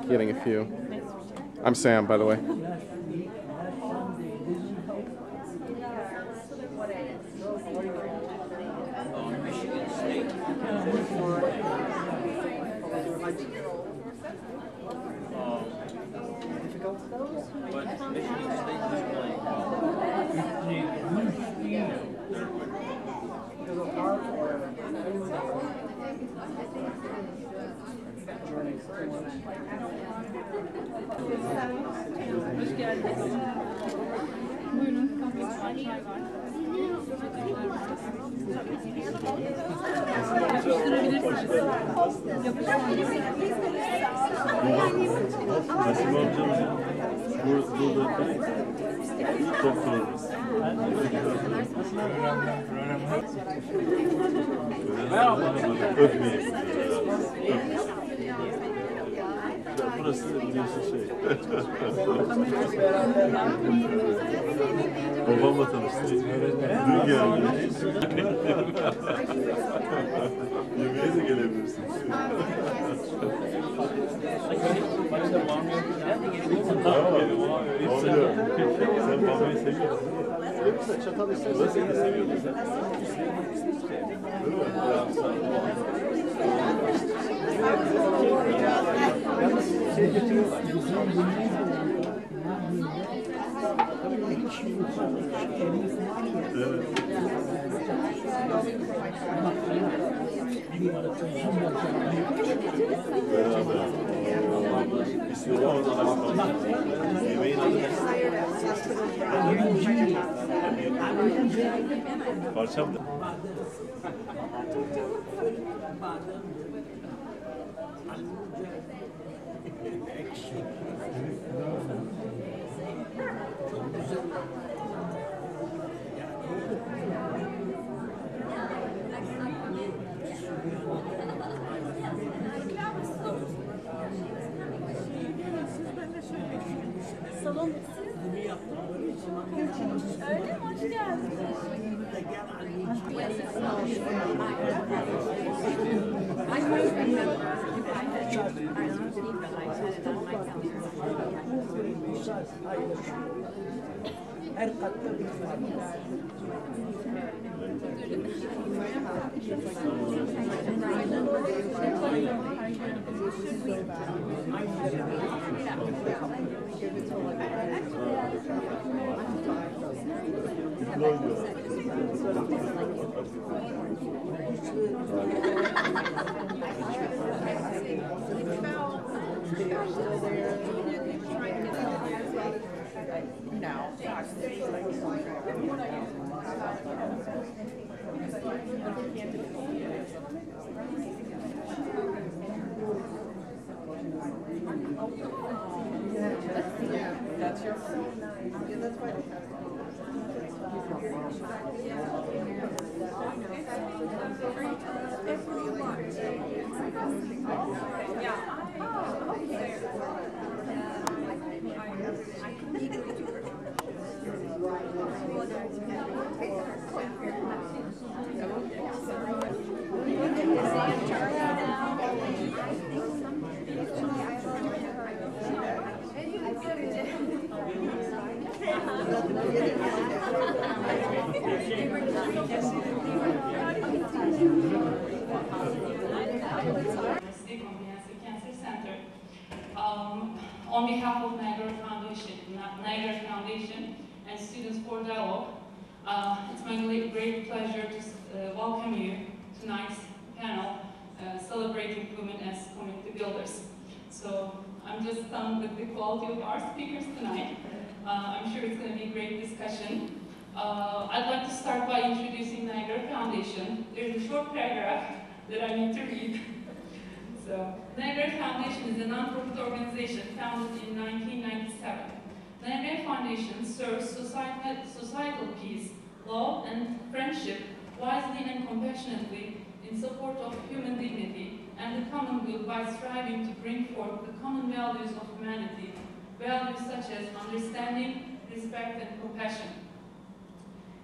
Getting a few. I'm Sam, by the way. Hoş geldiniz. Buyurun, kahve var, çay var. Yapıştırabilirsiniz. Nasıl amcamız burada toplanırız. Öpmeyin. Burası biliyorsun şey. Babamla tanıştık. Dün geldi. Yemeğe de gelebilirsin. Sen babayı seviyorsun. Çatal istersen seni de seviyordun sen. Şey getiriyorlar. Evet. İsmi var orada. Yemeğin adı ne? Parçam da. Salon öyle mi? Hoş geldiniz. Her katta bir That's your phone. Yeah, that's why they have Comprehensive Cancer Center. On behalf of Niagara Foundation and Students for Dialogue, it's my great pleasure to welcome you to tonight's panel, Celebrating Women as Community Builders. So I'm just stunned with the quality of our speakers tonight. I'm sure it's going to be a great discussion. I'd like to start by introducing Niagara Foundation. There's a short paragraph that I need to read. So, Niagara Foundation is a non-profit organization founded in 1997. Niagara Foundation serves societal peace, love, and friendship wisely and compassionately in support of human dignity and the common good by striving to bring forth the common values of humanity, values such as understanding, respect, and compassion.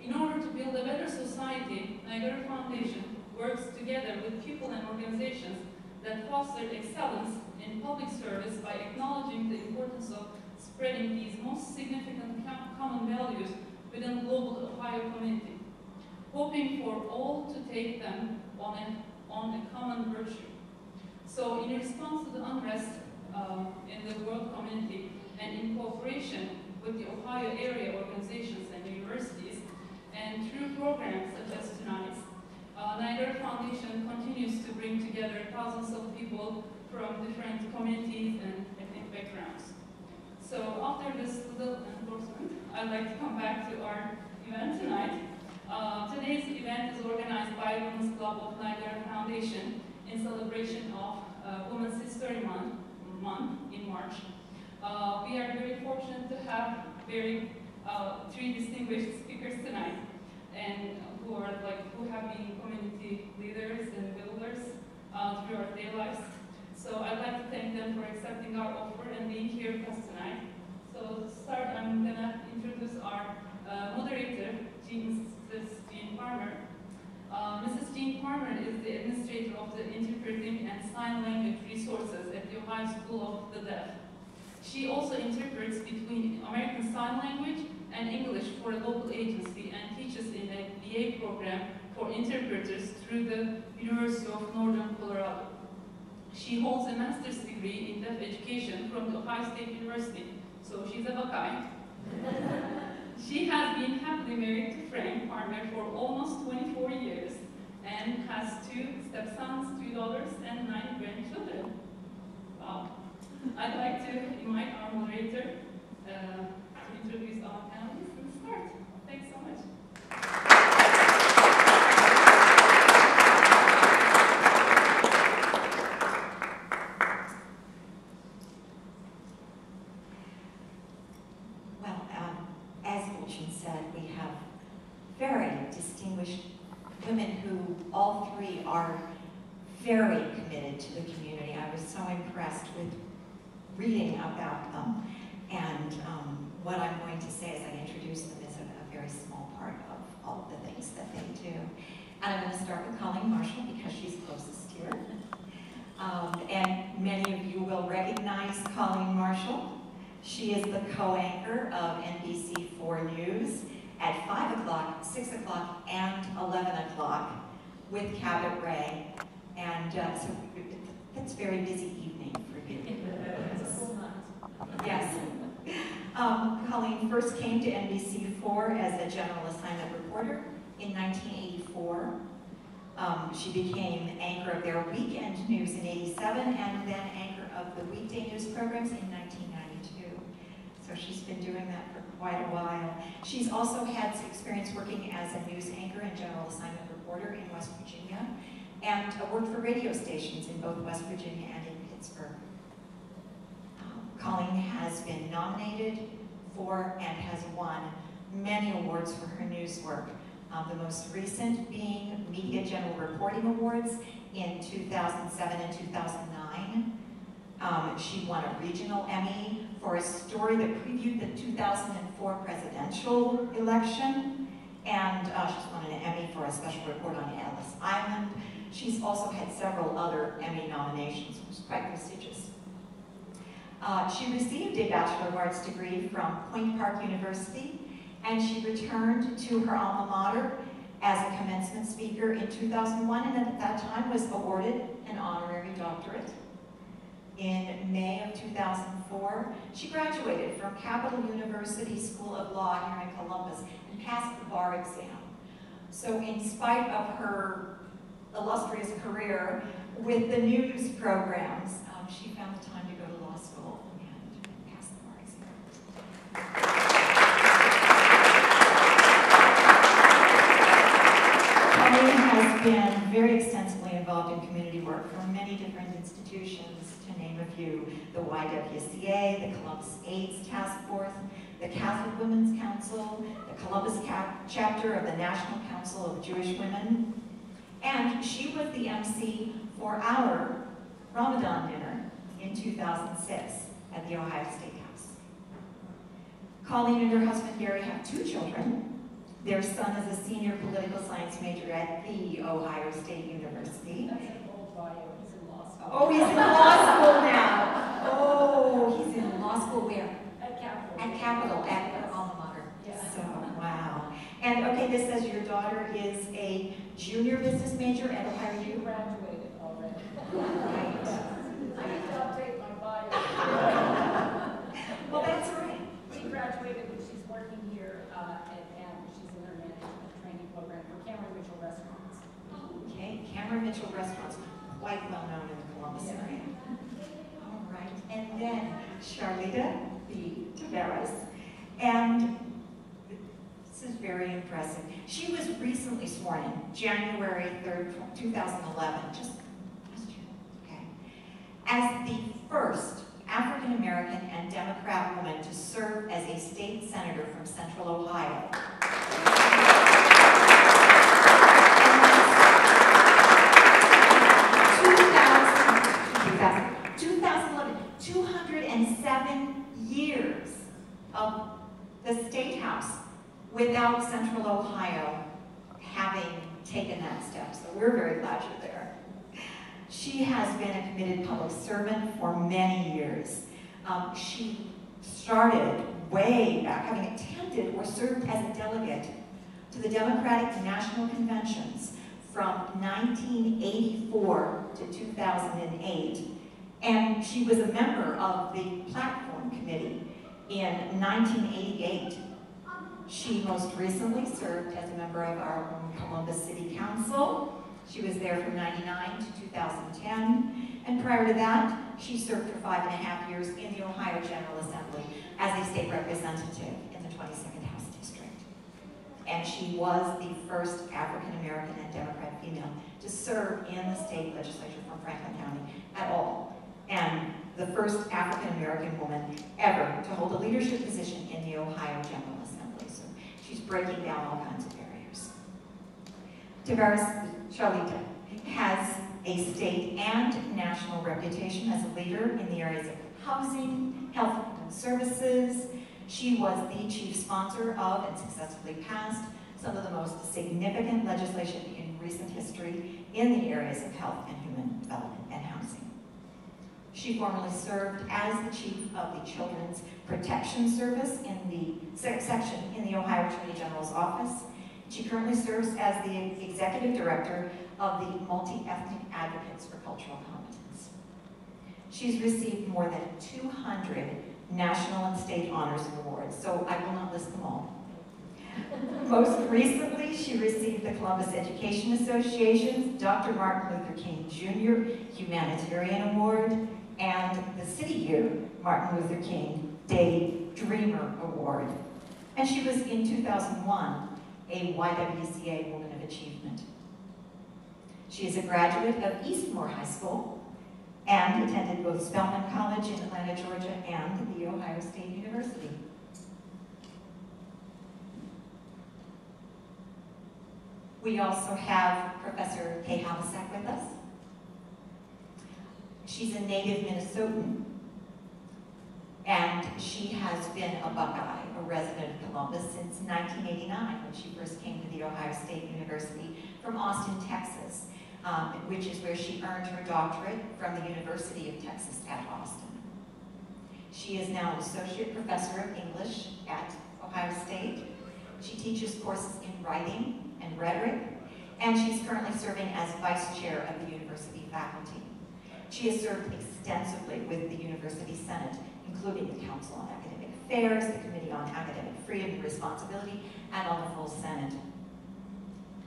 In order to build a better society, Niagara Foundation works together with people and organizations that foster excellence in public service by acknowledging the importance of spreading these most significant common values within the global Ohio community, hoping for all to take them on a common virtue. So in response to the unrest in the world community and in cooperation with the Ohio area organizations and universities, and through programs such as tonight's, Niagara Foundation continues to bring together thousands of people from different communities and ethnic backgrounds. So after this little endorsement, I'd like to come back to our event tonight. Today's event is organized by Women's Club of Niagara Foundation in celebration of Women's History Month in March. We are very fortunate to have three distinguished speakers tonight, and who have been community leaders and builders throughout their lives. So I'd like to thank them for accepting our offer and being here with us tonight. So to start, I'm gonna introduce our moderator, Mrs. Jean Farmer. Mrs. Jean Farmer is the administrator of the Interpreting and Sign Language Resources at the Ohio School of the Deaf. She also interprets between American Sign Language and English for a local agency and teaches in a BA program for interpreters through the University of Northern Colorado. She holds a master's degree in deaf education from the Ohio State University, so she's a Buckeye. She has been happily married to Frank Farmer for almost 24 years and has 2 stepsons, 2 daughters, and 9 grandchildren. Wow. I'd like to invite our moderator to introduce our panelists and start. Thanks so much. Well, as Gulchin said, we have very distinguished women who all three are very committed to the community. I was so impressed with reading about them, and what I'm going to say as I introduce them is a very small part of all of the things that they do. And I'm going to start with Colleen Marshall because she's closest here. And many of you will recognize Colleen Marshall. She is the co-anchor of NBC4 News at 5 o'clock, 6 o'clock, and 11 o'clock with Cabot Ray. And so it's a very busy evening for you. Yes. Colleen first came to NBC4 as a general assignment reporter in 1984. She became anchor of their weekend news in 87 and then anchor of the weekday news programs in 1992. So she's been doing that for quite a while. She's also had experience working as a news anchor and general assignment reporter in West Virginia and worked for radio stations in both West Virginia and in Pittsburgh. Colleen has been nominated for and has won many awards for her news work. The most recent being Media General Reporting Awards in 2007 and 2009. She won a regional Emmy for a story that previewed the 2004 presidential election, and she's won an Emmy for a special report on Ellis Island. She's also had several other Emmy nominations, which is quite prestigious. She received a Bachelor of Arts degree from Point Park University, and she returned to her alma mater as a commencement speaker in 2001, and at that time was awarded an honorary doctorate. In May of 2004, she graduated from Capital University School of Law here in Columbus and passed the bar exam. So in spite of her illustrious career with the news programs, she found the time to go to law school and pass the bar exam. Colleen has been very extensively involved in community work for many different institutions. organizations, to name a few: the YWCA, the Columbus AIDS Task Force, the Catholic Women's Council, the Columbus chapter of the National Council of Jewish Women, and she was the MC for our Ramadan dinner in 2006 at the Ohio State House. Colleen and her husband Gary have 2 children. Their son is a senior political science major at the Ohio State University. That's an old bio, he's in law school. Oh, he's in law school now. Oh, he's in law school where? At Capital. At Capital, at her alma mater. Yeah. So, wow. And okay, this says your daughter is a junior business major at Ohio She U. graduated already. Right. I need to update my bio. Well, that's right. She graduated, and she's working here and she's in her management training program for Cameron Mitchell Restaurants. Okay, Cameron Mitchell Restaurants, quite well known in the Columbus Yeah. area. All right, and then Charlita B. Taveras, and this is very impressive. She was recently sworn in, January 3rd, 2011, just last year, okay, as the first African American and Democrat woman to serve as a state senator from Central Ohio. 2011, 207 years of the State House without Central Ohio having taken that step. So we're very glad you're there. She has been a committed public servant for many years. She started way back, having attended or served as a delegate to the Democratic National Conventions from 1984 to 2008. And she was a member of the Platform Committee in 1988. She most recently served as a member of our own Columbus City Council. She was there from 99 to 2010. And prior to that, she served for 5.5 years in the Ohio General Assembly as a state representative in the 22nd House District. And she was the first African American and Democrat female to serve in the state legislature from Franklin County at all. And the first African American woman ever to hold a leadership position in the Ohio General Assembly. So she's breaking down all kinds of barriers. Taveras Charlita has a state and national reputation as a leader in the areas of housing, health and human services. She was the chief sponsor of and successfully passed some of the most significant legislation in recent history in the areas of health and human development and housing. She formerly served as the chief of the Children's Protection Service in the section in the Ohio Attorney General's office. She currently serves as the executive director of the Multi-Ethnic Advocates for Cultural Competence. She's received more than 200 national and state honors and awards, so I will not list them all. Most recently, she received the Columbus Education Association's Dr. Martin Luther King Jr. Humanitarian Award and the City Year Martin Luther King Day Dreamer Award. And she was, in 2001, a YWCA Woman of Achievement. She is a graduate of Eastmore High School and attended both Spelman College in Atlanta, Georgia, and the Ohio State University. We also have Professor Kay Hamasak with us. She's a native Minnesotan, and she has been a Buckeye, a resident of Columbus, since 1989, when she first came to the Ohio State University from Austin, Texas, which is where she earned her doctorate from the University of Texas at Austin. She is now an associate professor of English at Ohio State. She teaches courses in writing and rhetoric, and she's currently serving as vice chair of the university faculty. She has served extensively with the University Senate, including the Council on Academic Affairs, the Committee on Academic Freedom and Responsibility, and on the full Senate.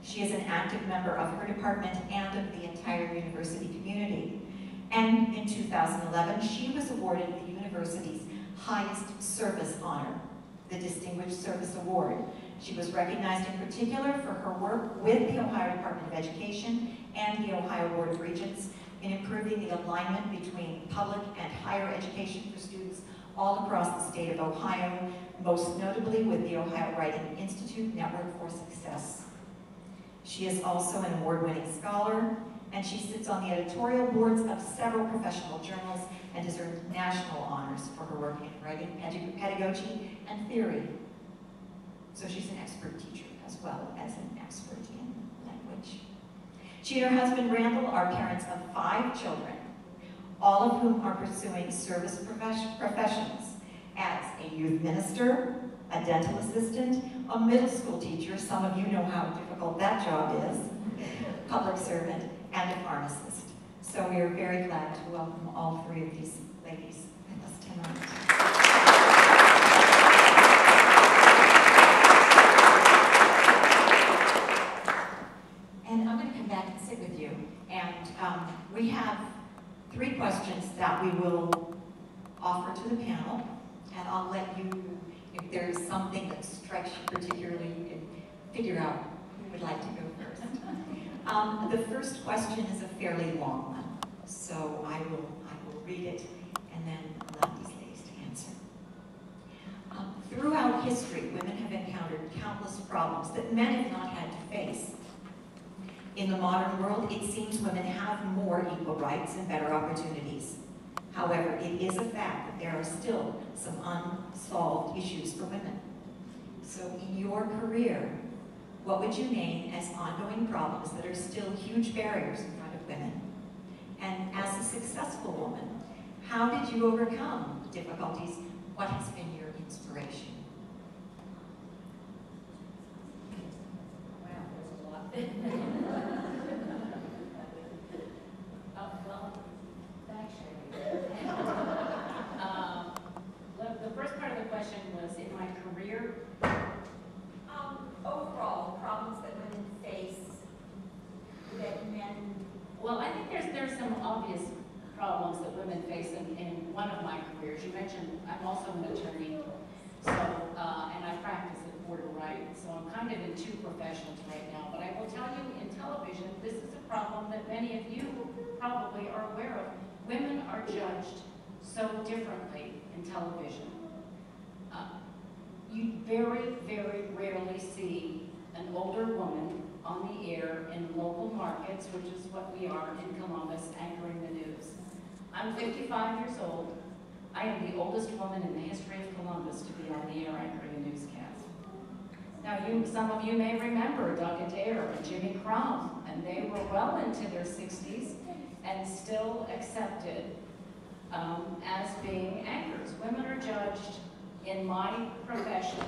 She is an active member of her department and of the entire university community. And in 2011, she was awarded the university's highest service honor, the Distinguished Service Award. She was recognized in particular for her work with the Ohio Department of Education and the Ohio Board of Regents in improving the alignment between public and higher education for students all across the state of Ohio, most notably with the Ohio Writing Institute Network for Success. She is also an award-winning scholar, and she sits on the editorial boards of several professional journals and has earned national honors for her work in writing, pedagogy, and theory. So she's an expert teacher as well as an expert in language. She and her husband Randall are parents of 5 children, all of whom are pursuing service professions as a youth minister, a dental assistant, a middle school teacher, some of you know how difficult that job is, public servant, and a pharmacist. So we are very glad to welcome all 3 of these ladies with us tonight. And I'm going to come back and sit with you. And we have 3 questions that we will offer to the panel. And I'll let you, if there's something that strikes you particularly, you can figure out who would like to go first. The first question is a fairly long one, so I will read it and then allow these ladies to answer. Throughout history, women have encountered countless problems that men have not had to face. In the modern world, it seems women have more equal rights and better opportunities. However, it is a fact that there are still some unsolved issues for women. So in your career, what would you name as ongoing problems that are still huge barriers in front of women? And as a successful woman, how did you overcome difficulties? What has been your inspiration? Wow, there's a lot. Well, thanks, Sherry. The first part of the question was, in my career, Overall, problems that women face that men... well, I think there's some obvious problems that women face in one of my careers. You mentioned I'm also an attorney, so and I practice at Board of Right, so I'm kind of in 2 professions right now. But I will tell you, in television, this is a problem that many of you probably are aware of. Women are judged so differently in television. You very, very rarely see an older woman on the air in local markets, which is what we are in Columbus, anchoring the news. I'm 55 years old. I am the oldest woman in the history of Columbus to be on the air anchoring a newscast. Now, some of you may remember Doug Adair and Jimmy Crum, and they were well into their 60s and still accepted as being anchors. Women are judged in my profession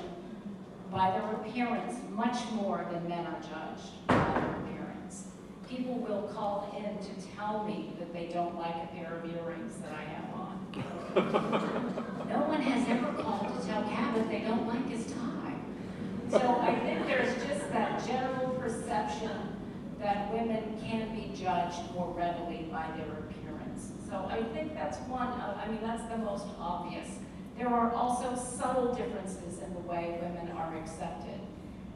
by their appearance much more than men are judged by their appearance. People will call in to tell me that they don't like a pair of earrings that I have on. No one has ever called to tell Cabot they don't like his tie. So I think there's just that general perception that women can be judged more readily by their appearance. So I think that's that's the most obvious. There are also subtle differences in the way women are accepted.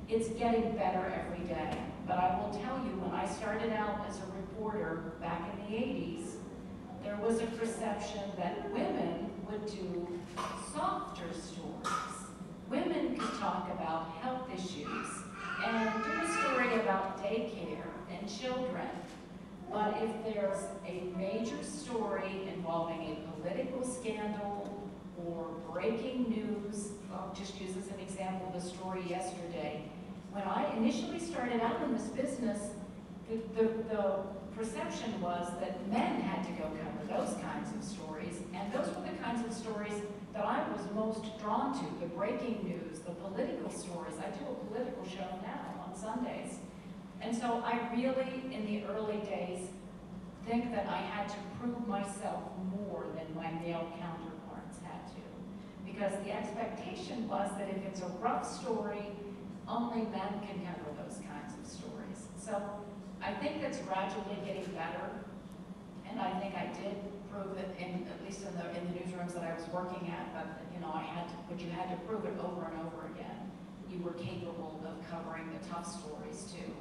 It's getting better every day. But I will tell you, when I started out as a reporter back in the 80s, there was a perception that women would do softer stories. Women could talk about health issues and do a story about daycare and children. But if there's a major story involving a political scandal or breaking news, I'll just use as an example the story yesterday. When I initially started out in this business, the perception was that men had to go cover those kinds of stories, and those were the kinds of stories that I was most drawn to, the breaking news, the political stories. I do a political show now on Sundays. And so I really, in the early days, think that I had to prove myself more than my male counterparts had to. Because the expectation was that if it's a rough story, only men can cover those kinds of stories. So I think that's gradually getting better. And I think I did prove it, at least in the newsrooms that I was working at, but you had to prove it over and over again. You were capable of covering the tough stories too.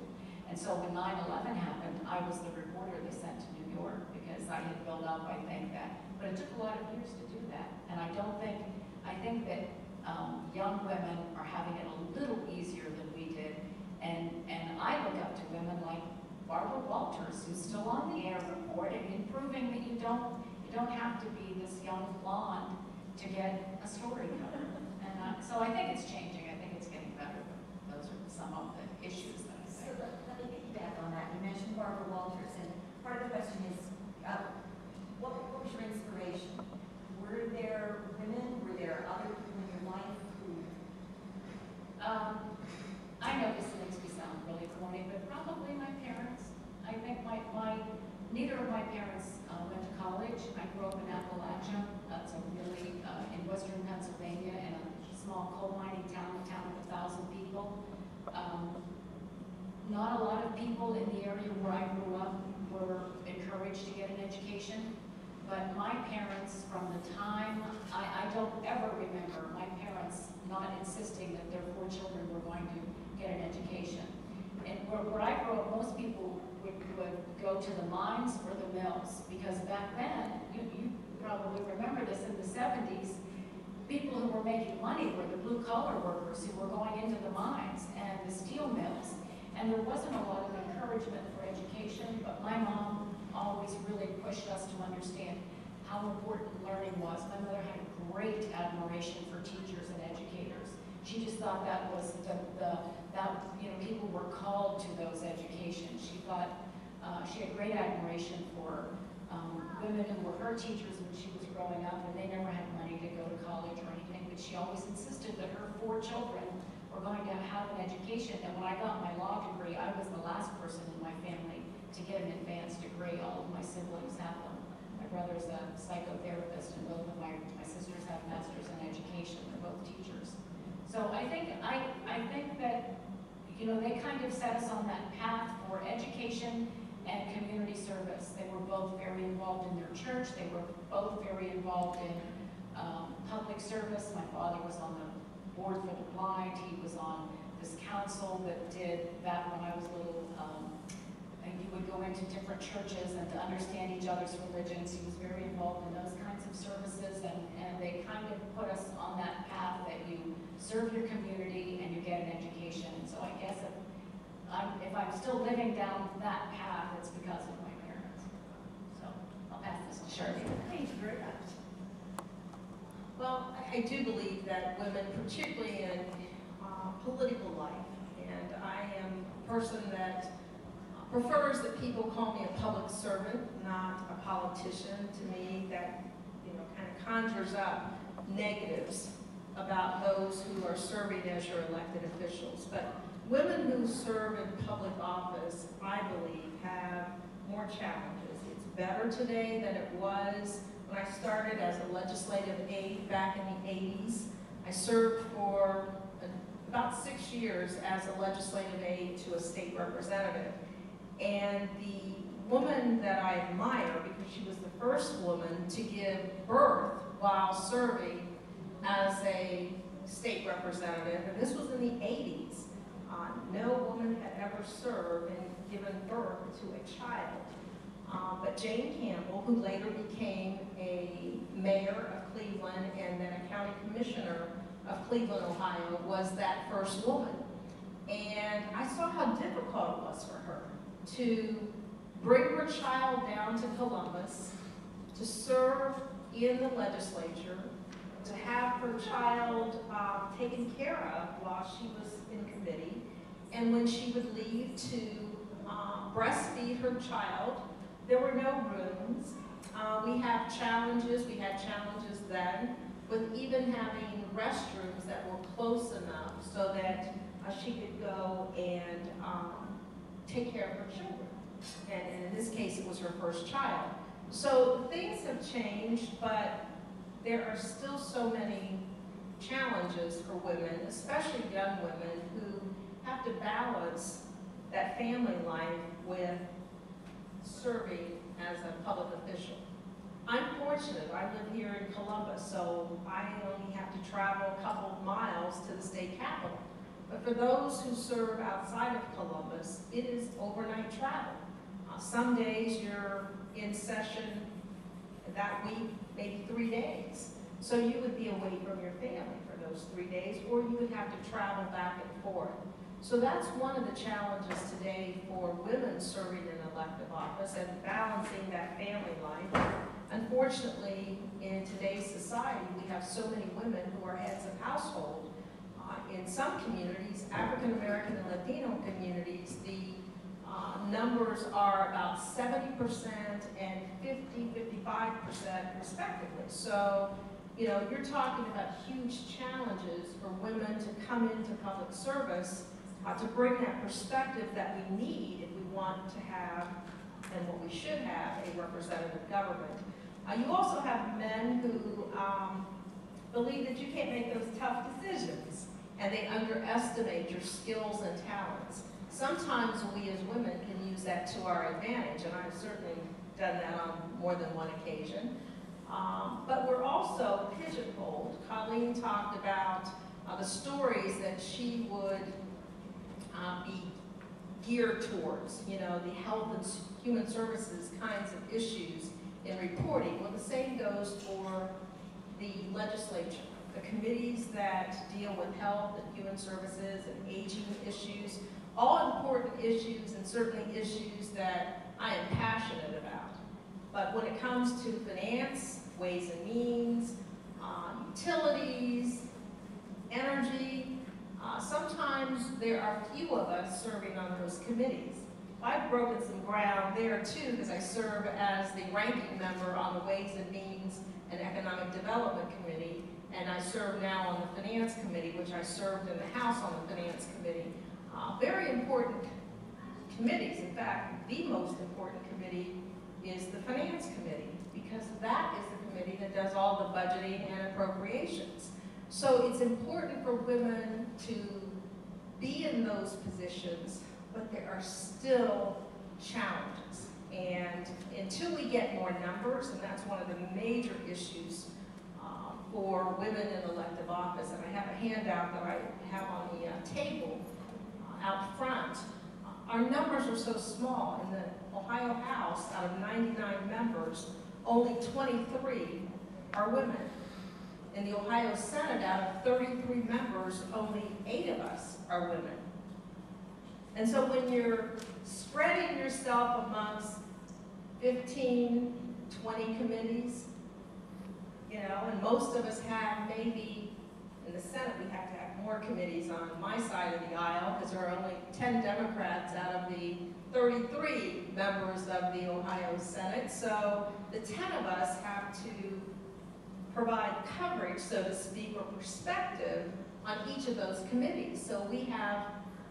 And so when 9/11 happened, I was the reporter they sent to New York because I had built up, I think, that. But it took a lot of years to do that. And I think that young women are having it a little easier than we did. And I look up to women like Barbara Walters, who's still on the air reporting and proving that you don't have to be this young blonde to get a story covered. And so I think it's changing. I think it's getting better. Those are some of the issues that I say. So let me piggyback on that. You mentioned Barbara Walters, and part of the question is, what was your inspiration? Were there women? Were there other people in your life who? I know this makes me sound really corny, but probably my parents. I think neither of my parents went to college. I grew up in Appalachia. That's a really, in western Pennsylvania, in a small coal mining town, a town of 1,000 people. Not a lot of people in the area where I grew up were encouraged to get an education. But my parents, from the time, I don't ever remember my parents not insisting that their 4 children were going to get an education. And where I grew up, most people would go to the mines or the mills, because back then, you probably remember this, in the 70s, people who were making money were the blue-collar workers who were going into the mines and the steel mills. And there wasn't a lot of encouragement for education, but my mom always really pushed us to understand how important learning was. My mother had great admiration for teachers and educators. She just thought that was people were called to those educations. She thought she had great admiration for women who were her teachers when she was growing up, and they never had money to go to college or anything, but she always insisted that her 4 children were going to have an education. And when I got my law degree, I was the last person in my family to get an advanced degree. All of my siblings have them. My brother's a psychotherapist, and both of my sisters have masters in education. They're both teachers. So I think that, they kind of set us on that path for education and community service. They were both very involved in their church. They were both very involved in public service. My father was on the board for the blind. He was on this council that did that when I was little. And you would go into different churches and to understand each other's religions. He was very involved in those kinds of services, and they kind of put us on that path that you serve your community and you get an education. And so I guess if I'm still living down that path, it's because of my parents. So I'll pass this to Shirley. Thank you very much. Well, I do believe that women, particularly in political life, and I am a person that prefers that people call me a public servant, not a politician. To me, that kind of conjures up negatives about those who are serving as your elected officials. But women who serve in public office, I believe, have more challenges. It's better today than it was when I started as a legislative aide back in the 80s. I served for about 6 years as a legislative aide to a state representative. And the woman that I admire, because she was the first woman to give birth while serving as a state representative, and this was in the 80s. No woman had ever served and given birth to a child. But Jane Campbell, who later became a mayor of Cleveland and then a county commissioner of Cleveland, Ohio, was that first woman. And I saw how difficult it was for her to bring her child down to Columbus, to serve in the legislature, to have her child taken care of while she was in committee. And when she would leave to breastfeed her child, there were no rooms. We had challenges then with even having restrooms that were close enough so that she could go and take care of her children. And in this case, it was her first child. So things have changed, but there are still so many challenges for women, especially young women, who have to balance that family life with serving as a public official. I'm fortunate, I live here in Columbus, so I only have to travel a couple of miles to the state capitol. But for those who serve outside of Columbus, it is overnight travel. Some days you're in session that week, maybe 3 days. So you would be away from your family for those 3 days, or you would have to travel back and forth. So that's one of the challenges today for women serving in elective office and balancing that family life. Unfortunately, in today's society, we have so many women who are heads of household. In some communities, African American and Latino communities, the numbers are about 70% and 55% respectively. So, you know, you're talking about huge challenges for women to come into public service to bring that perspective that we need if we want to have, and what we should have, a representative government. You also have men who believe that you can't make those tough decisions, and they underestimate your skills and talents. Sometimes we as women can use that to our advantage, and I've certainly done that on more than one occasion. But we're also pigeonholed. Colleen talked about the stories that she would be geared towards, you know, the health and human services kinds of issues in reporting. Well, the same goes for the legislature. The committees that deal with health and human services and aging issues, all important issues and certainly issues that I am passionate about. But when it comes to finance, ways and means, utilities, energy, sometimes there are few of us serving on those committees. I've broken some ground there too, because I serve as the ranking member on the Ways and Means and Economic Development Committee, and I serve now on the Finance Committee, which I served in the House on the Finance Committee. Very important committees. In fact, the most important committee is the Finance Committee, because that is the committee that does all the budgeting and appropriations. So it's important for women to be in those positions, but there are still challenges. And until we get more numbers, and that's one of the major issues for women in elective office, and I have a handout that I have on the table out front, our numbers are so small. In the Ohio House, out of 99 members, only 23 are women. In the Ohio Senate, out of 33 members, only 8 of us are women. And so when you're spreading yourself amongst 15, 20 committees, you know, and most of us have maybe, in the Senate, we have to have more committees on my side of the aisle, because there are only 10 Democrats out of the 33 members of the Ohio Senate. So the 10 of us have to provide coverage, so to speak, or perspective on each of those committees. So we have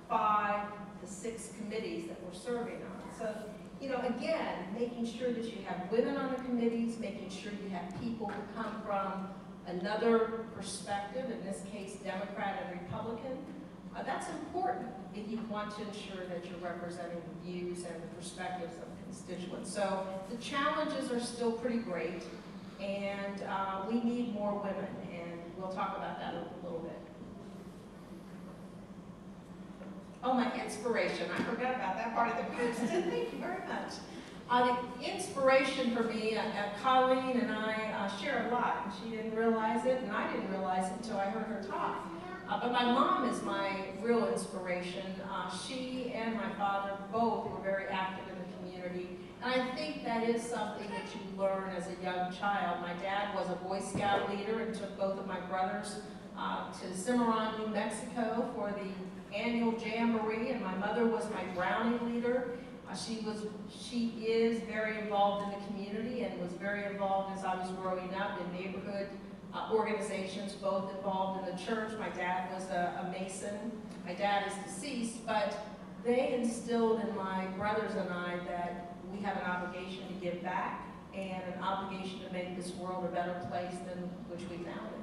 5 to 6 committees that we're serving on. So, you know, again, making sure that you have women on the committees, making sure you have people who come from another perspective, in this case, Democrat and Republican. That's important if you want to ensure that you're representing the views and the perspectives of constituents. So the challenges are still pretty great, and we need more women, and we'll talk about that a little bit. Oh, my inspiration. I forgot about that part of the quiz. Thank you very much. The inspiration for me, Colleen and I share a lot, and she didn't realize it, and I didn't realize it until I heard her talk. But my mom is my real inspiration. She and my father both were very active in the community, and I think that is something that you learn as a young child. My dad was a Boy Scout leader and took both of my brothers to Cimarron, New Mexico for the annual Jamboree, and my mother was my Brownie leader. She is very involved in the community and was very involved as I was growing up in neighborhood organizations, both involved in the church. My dad was a Mason. My dad is deceased, but they instilled in my brothers and I that we have an obligation to give back and an obligation to make this world a better place than which we found it.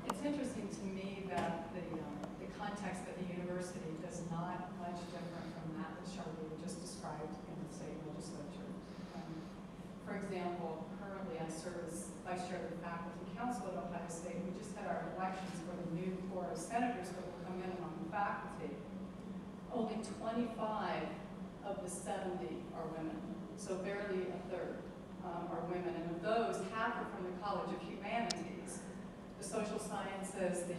It's interesting to me that the context of the university is not much different from that Charlene just described in the state legislature. For example, currently I serve as Vice Chair of the Faculty Council at Ohio State. We just had our elections for the new Board of Senators that will come in on the faculty. A only 25 of the 70 are women, so barely a third are women. And of those, half are from the College of Humanities, the social sciences, the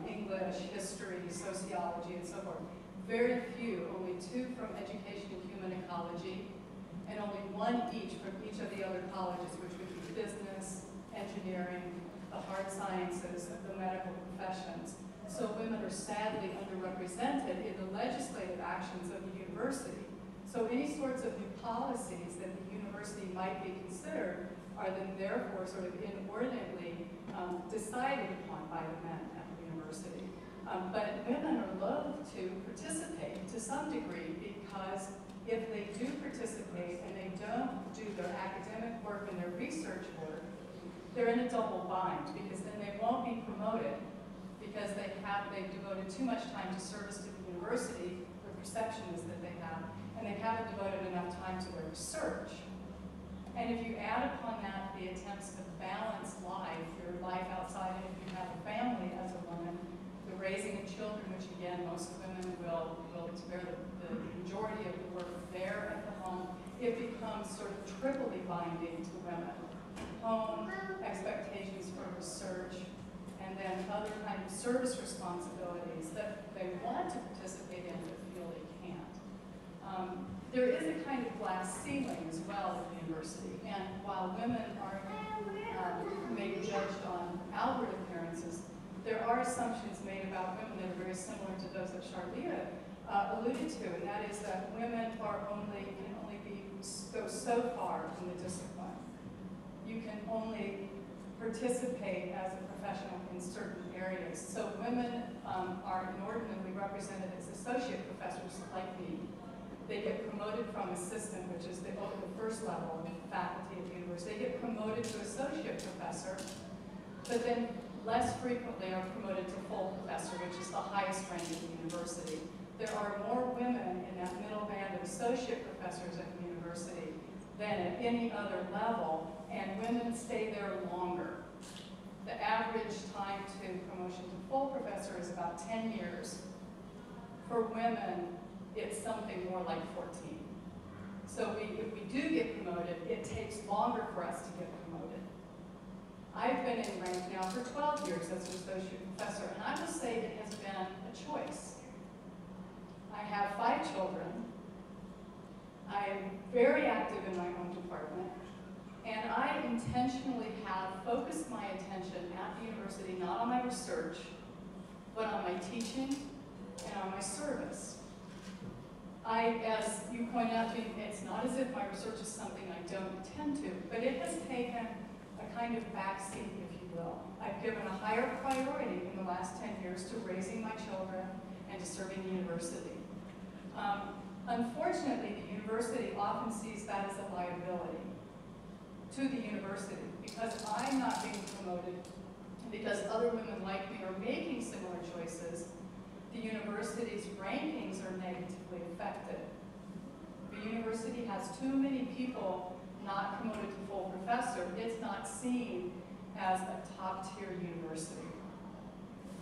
English, history, sociology, and so forth. Very few, only 2 from education and human ecology, and only 1 each from each of the other colleges, which would be business, engineering, the hard sciences, the medical professions. So women are sadly underrepresented in the legislative actions of the university. So any sorts of new policies that the university might be considered are then therefore sort of inordinately decided upon by the men at the university. But women are loath to participate to some degree because if they do participate and they don't do their academic work and their research work, they're in a double bind because then they won't be promoted because they've devoted too much time to service to the university, the perception is that they have, and they haven't devoted enough time to their research. And if you add upon that the attempts to balance life, your life outside, and if you have a family as a woman, the raising of children, which again, most women will bear the majority of the work there at the home, it becomes sort of triply binding to women. Home, expectations for research, and then other kind of service responsibilities that they want to participate in but feel they can't. There is a kind of glass ceiling as well at the university, and while women aren't maybe judged on outward appearances, there are assumptions made about women that are very similar to those that Charlita alluded to, and that is that women can only go so far in the discipline. You can only participate as a professional in certain areas. So women are inordinately represented as associate professors like me. They get promoted from assistant, which is the first level of faculty at the university. They get promoted to associate professor, but then less frequently are promoted to full professor, which is the highest rank at the university. There are more women in that middle band of associate professors at the university than at any other level, and women stay there longer. The average time to promotion to full professor is about 10 years. For women, it's something more like 14. So if we do get promoted, it takes longer for us to get promoted. I've been in rank now for 12 years as an associate professor, and I will say it has been a choice. I have 5 children. I am very active in my own department, and I intentionally have focused my attention at the university not on my research, but on my teaching and on my service. As you pointed out to me, it's not as if my research is something I don't attend to, but it has taken a kind of backseat, if you will. I've given a higher priority in the last 10 years to raising my children and to serving the university. Unfortunately, the university often sees that as a liability to the university because I'm not being promoted, because other women like me are making similar choices. The university's rankings are negatively affected. The university has too many people not promoted to full professor. It's not seen as a top-tier university.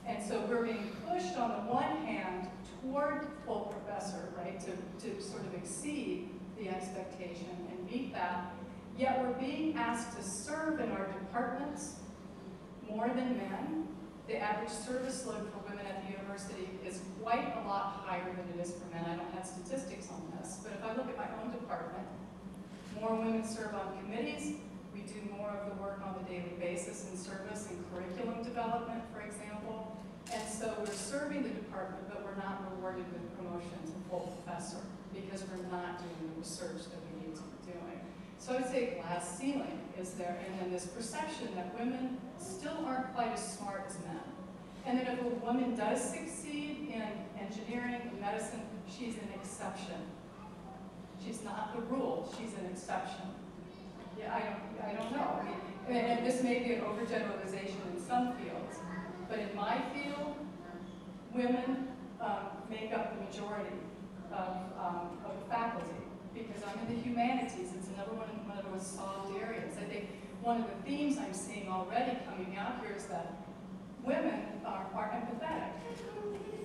And so we're being pushed on the one hand toward full professor, right, to sort of exceed the expectation and meet that, yet we're being asked to serve in our departments more than men. The average service load for women at the university is quite a lot higher than it is for men. I don't have statistics on this, but if I look at my own department, more women serve on committees. We do more of the work on a daily basis in service and curriculum development, for example. And so we're serving the department, but we're not rewarded with promotion to full professor because we're not doing the research that we need to be doing. So I'd say glass ceiling is there, and then this perception that women still aren't quite as smart as men. And that if a woman does succeed in engineering and medicine, she's an exception. She's not the rule, she's an exception. Yeah, I don't know. I mean, and this may be an overgeneralization in some fields, but in my field, women make up the majority of the faculty because I'm in the humanities. It's another one of those soft areas. I think one of the themes I'm seeing already coming out here is that women are empathetic.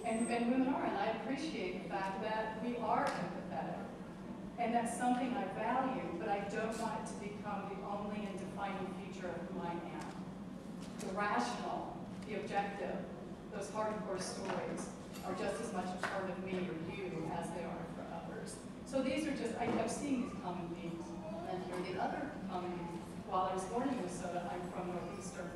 And women are, and I appreciate the fact that we are empathetic. And that's something I value, but I don't want it to become the only and defining feature of who I am. The rational, the objective, those hardcore stories are just as much a part of me or you as they are for others. So these are just, I've seen these common themes. And here the other common theme. While I was born in Minnesota, I'm from northeastern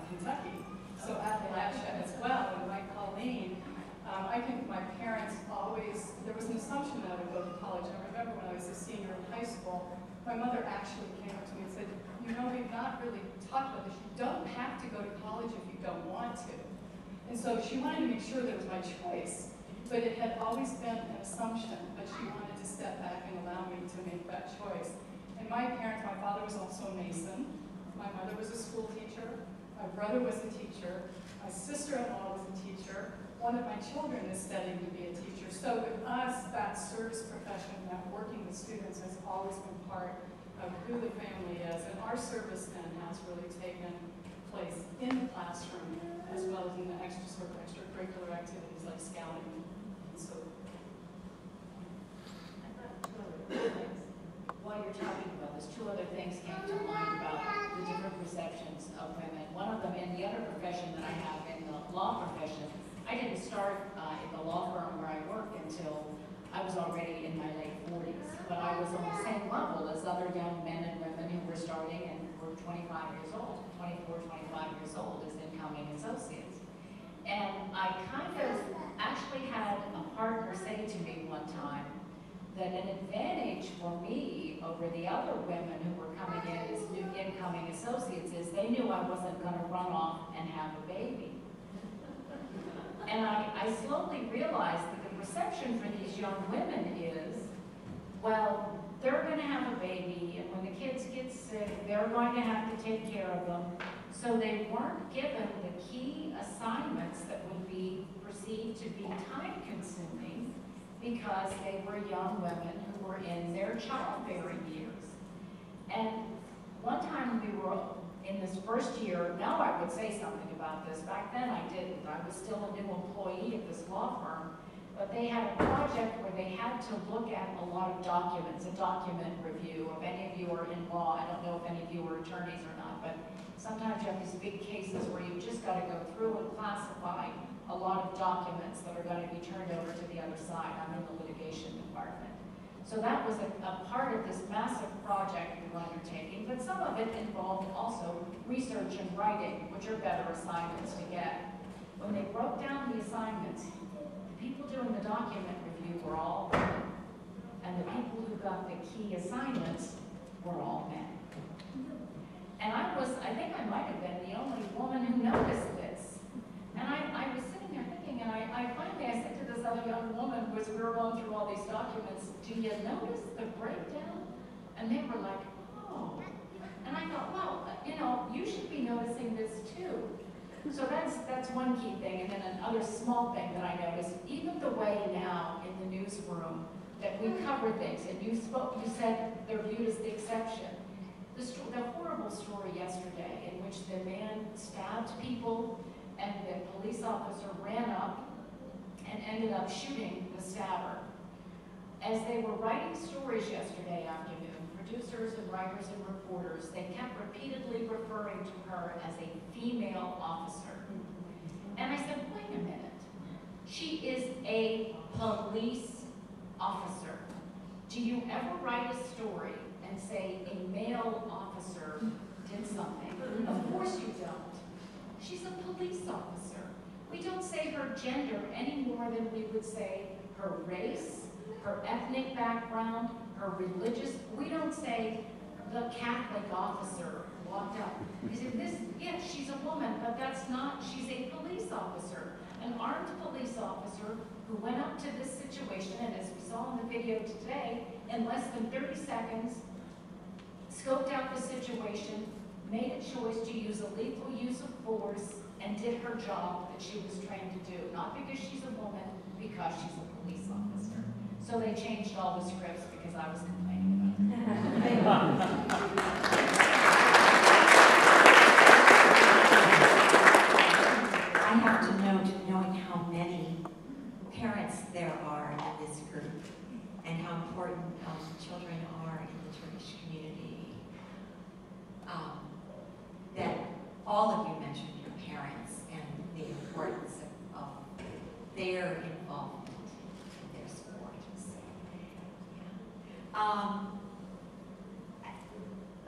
Kentucky. So Appalachia as well, and like Colleen, I think my parents always, there was an assumption that I would go to college. And I remember when I was a senior in high school, my mother actually came up to me and said, you know, we've not really talked about this. You don't have to go to college if you don't want to. And so she wanted to make sure that it was my choice, but it had always been an assumption, but she wanted to step back and allow me to make that choice. And my parents, my father was also a Mason, my mother was a school teacher, my brother was a teacher, my sister-in-law was a teacher, one of my children is studying to be a teacher. So with us, that service profession, that working with students has always been part of who the family is, and our service then has really taken place in the classroom as well as in the extracurricular activities like scouting and so forth. I thought two other things. While you're talking about this, two other things came to mind about the different perceptions of women. One of them in the other profession that I have, in the law profession, I didn't start in the law firm where I work until I was already in my late 40s. But I was on the same level as other young men and women who were starting and were 25 years old, 24, 25 years old as incoming associates. And I kind of actually had a partner say to me one time that an advantage for me over the other women who were coming in as new incoming associates is they knew I wasn't going to run off and have a baby. And I slowly realized that the perception for these young women is, well, they're going to have a baby, and when the kids get sick, they're going to have to take care of them. So they weren't given the key assignments that would be perceived to be time-consuming because they were young women who were in their childbearing years. And one time we were in this first year, now I would say something about this. Back then I didn't. I was still a new employee at this law firm. But they had a project where they had to look at a lot of documents, a document review. If any of you are in law, I don't know if any of you are attorneys or not, but sometimes you have these big cases where you just got to go through and classify a lot of documents that are going to be turned over to the other side. I'm in the litigation department. So that was a part of this massive project we were undertaking, but some of it involved also research and writing, which are better assignments to get. When they broke down the assignments, the people doing the document review were all women, and the people who got the key assignments were all men. And I think I might have been the only woman who noticed this. And I was sitting there thinking, and I finally said to this other young woman, as we were going through all these documents, do you notice the breakdown? And they were like, oh. And I thought, well, you know, you should be noticing this too. So that's one key thing. And then another small thing that I noticed, even the way now in the newsroom that we cover things, and you said they're viewed as the exception. The horrible story yesterday in which the man stabbed people and the police officer ran up and ended up shooting the stabber. As they were writing stories yesterday afternoon, producers and writers and reporters, they kept repeatedly referring to her as a female officer. And I said, wait a minute. She is a police officer. Do you ever write a story and say a male officer did something? Of course you don't. She's a police officer. We don't say her gender any more than we would say her race, her ethnic background, her religious. We don't say the Catholic officer walked up. We say this, yes, she's a woman, but that's not, she's a police officer. An armed police officer who went up to this situation, and as we saw in the video today, in less than 30 seconds, scoped out the situation, made a choice to use a lethal use of force, and did her job that she was trained to do. Not because she's a woman, because she's a police officer. So they changed all the scripts because I was complaining about it. all of you mentioned your parents and the importance of their involvement in their sport. So, yeah.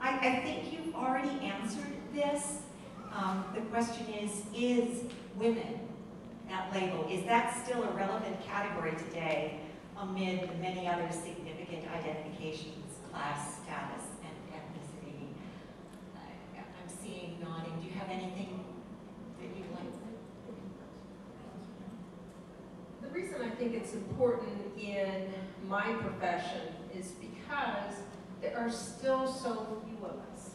I think you've already answered this. The question is women at label, is that still a relevant category today amid the many other significant identifications, class, status, and ethnicity? I'm seeing nodding. Do you have anything that you'd like to say? The reason I think it's important in my profession is because there are still so few of us.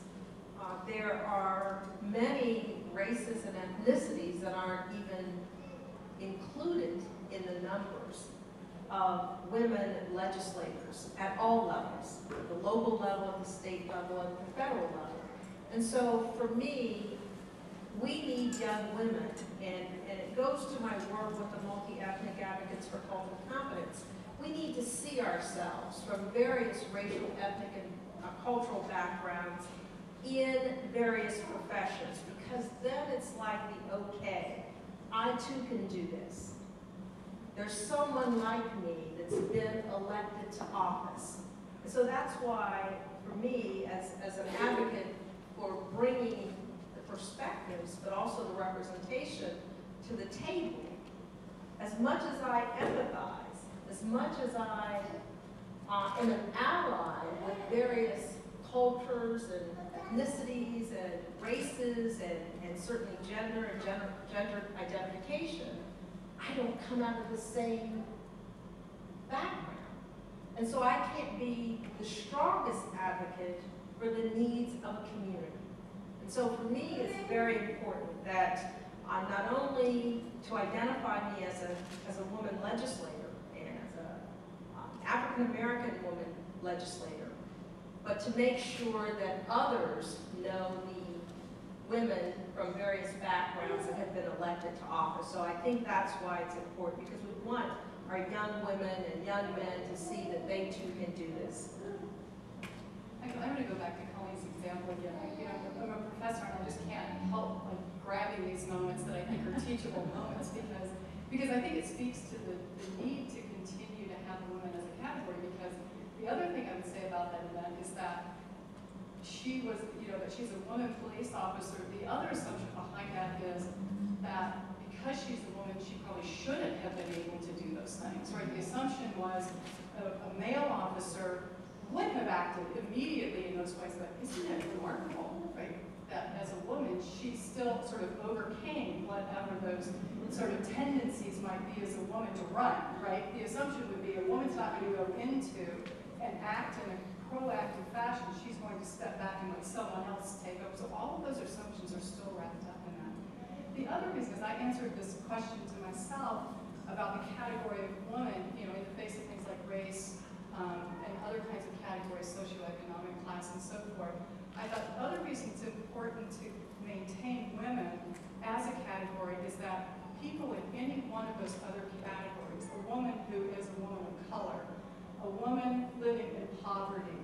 There are many races and ethnicities that aren't even included in the numbers of women legislators at all levels, the local level, the state level, and the federal level. And so for me, we need young women, and it goes to my work with the Multi-Ethnic Advocates for Cultural Competence. We need to see ourselves from various racial, ethnic, and cultural backgrounds in various professions, because then it's likely, okay, I too can do this. There's someone like me that's been elected to office. And so that's why, for me, as an advocate for bringing the perspectives, but also the representation to the table, as much as I empathize, as much as I am an ally with various cultures and ethnicities and races and certainly gender and gender identification, I don't come out of the same background. And so I can't be the strongest advocate for the needs of a community. And so for me, it's very important that not only to identify me as a woman legislator and as an African-American woman legislator, but to make sure that others know the women from various backgrounds that have been elected to office. So I think that's why it's important, because we want our young women and young men to see that they too can do this. I'm going to go back to Colleen's example again. I'm a professor, and I just can't help grabbing these moments that I think are teachable moments, because I think it speaks to the need to continue to have women as a category. Because the other thing I would say about that event is that she was, that she's a woman police officer. The other assumption behind that is that because she's a woman, she probably shouldn't have been able to do those things, right? The assumption was a male officer wouldn't have acted immediately in those ways, but isn't it remarkable, right? That as a woman, she still sort of overcame whatever those sort of tendencies might be as a woman to run, right? The assumption would be a woman's not going to go into and act in a proactive fashion. She's going to step back and let someone else take over. So all of those assumptions are still wrapped up in that. The other reason is I answered this question to myself about the category of woman, in the face of things like race and other kinds of categories, socioeconomic class, and so forth. I thought the other reason it's important to maintain women as a category is that people in any one of those other categories, a woman who is a woman of color, a woman living in poverty,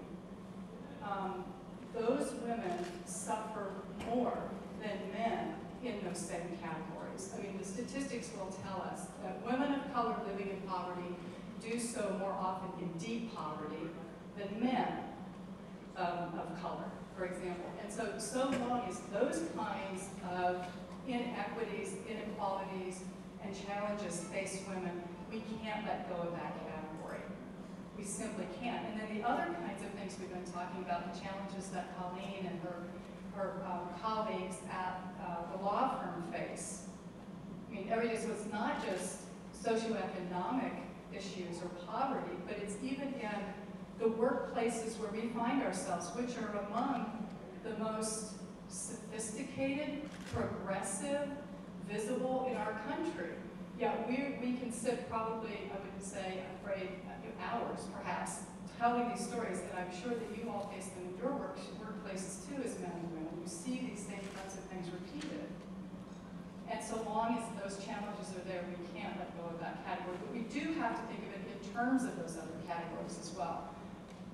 those women suffer more than men in those same categories. I mean, the statistics will tell us that women of color living in poverty do so more often in deep poverty than men of color, for example. And so long as those kinds of inequities, inequalities, and challenges face women, we can't let go of that category. We simply can't. And then the other kinds of things we've been talking about, the challenges that Colleen and her colleagues at the law firm face. I mean, so it's not just socioeconomic issues or poverty, but it's even in the workplaces where we find ourselves, which are among the most sophisticated, progressive, visible in our country. Yeah, we can sit probably, I would say, afraid, hours perhaps, telling these stories, and I'm sure that you all face them in your workplaces too as men and women. You see these same kinds of things repeated. And so long as those challenges are there, we can't let go of that category. But we do have to think of it in terms of those other categories as well.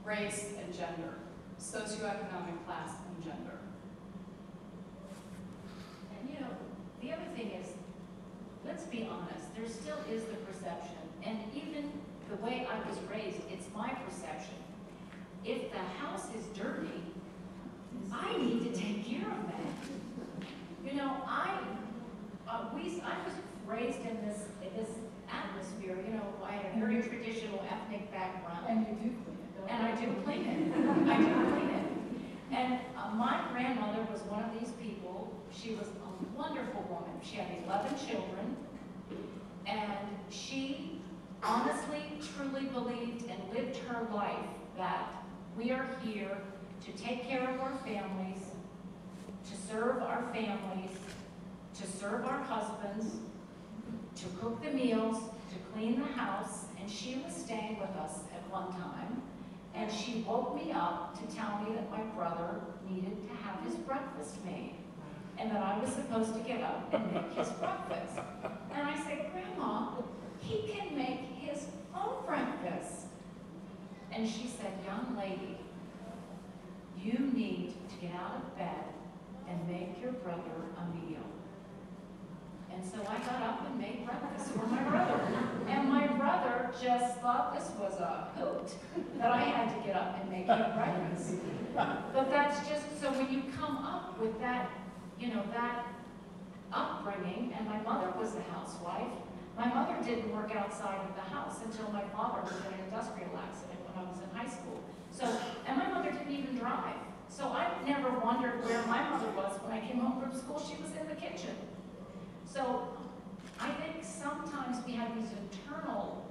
Race and gender, socioeconomic class and gender. And still is the perception, and even the way I was raised, it's my perception. If the house is dirty, I need to take care of that. You know, I was raised in this atmosphere. You know, I had a very traditional ethnic background. And you do clean it, don't you? And I do clean it. I do clean it. And my grandmother was one of these people. She was a wonderful woman. She had 11 children. And she honestly, truly believed and lived her life that we are here to take care of our families, to serve our families, to serve our husbands, to cook the meals, to clean the house. And she was staying with us at one time. And she woke me up to tell me that my brother needed to have his breakfast made, and that I was supposed to get up and make his breakfast. And I said, Grandma, he can make his own breakfast. And she said, young lady, you need to get out of bed and make your brother a meal. And so I got up and made breakfast for my brother. And my brother just thought this was a hoot, that I had to get up and make him breakfast. But that's just, so when you come up with that, you know, that upbringing, and my mother was a housewife. My mother didn't work outside of the house until my father was in an industrial accident when I was in high school. So, and my mother didn't even drive. So I never wondered where my mother was when I came home from school. She was in the kitchen. So I think sometimes we have these internal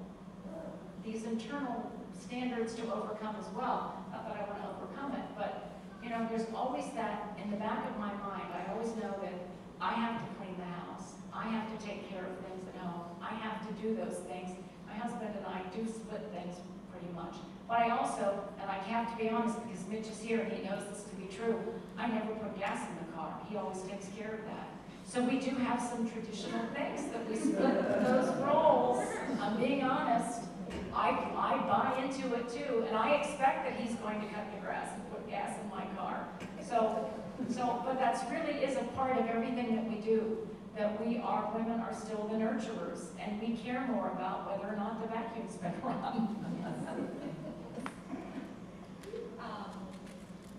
standards to overcome as well. Not that I want to overcome it, but you know, there's always that in the back of my mind. I always know that I have to clean the house. I have to take care of things at home. I have to do those things. My husband and I do split things pretty much. But I also, and I have to be honest because Mitch is here and he knows this to be true, I never put gas in the car. He always takes care of that. So we do have some traditional things that we split those roles. I'm being honest. I buy into it too, and I expect that he's going to cut the grass and put gas in my car. But that's really is a part of everything that we do. That women are still the nurturers, and we care more about whether or not the vacuum's been run.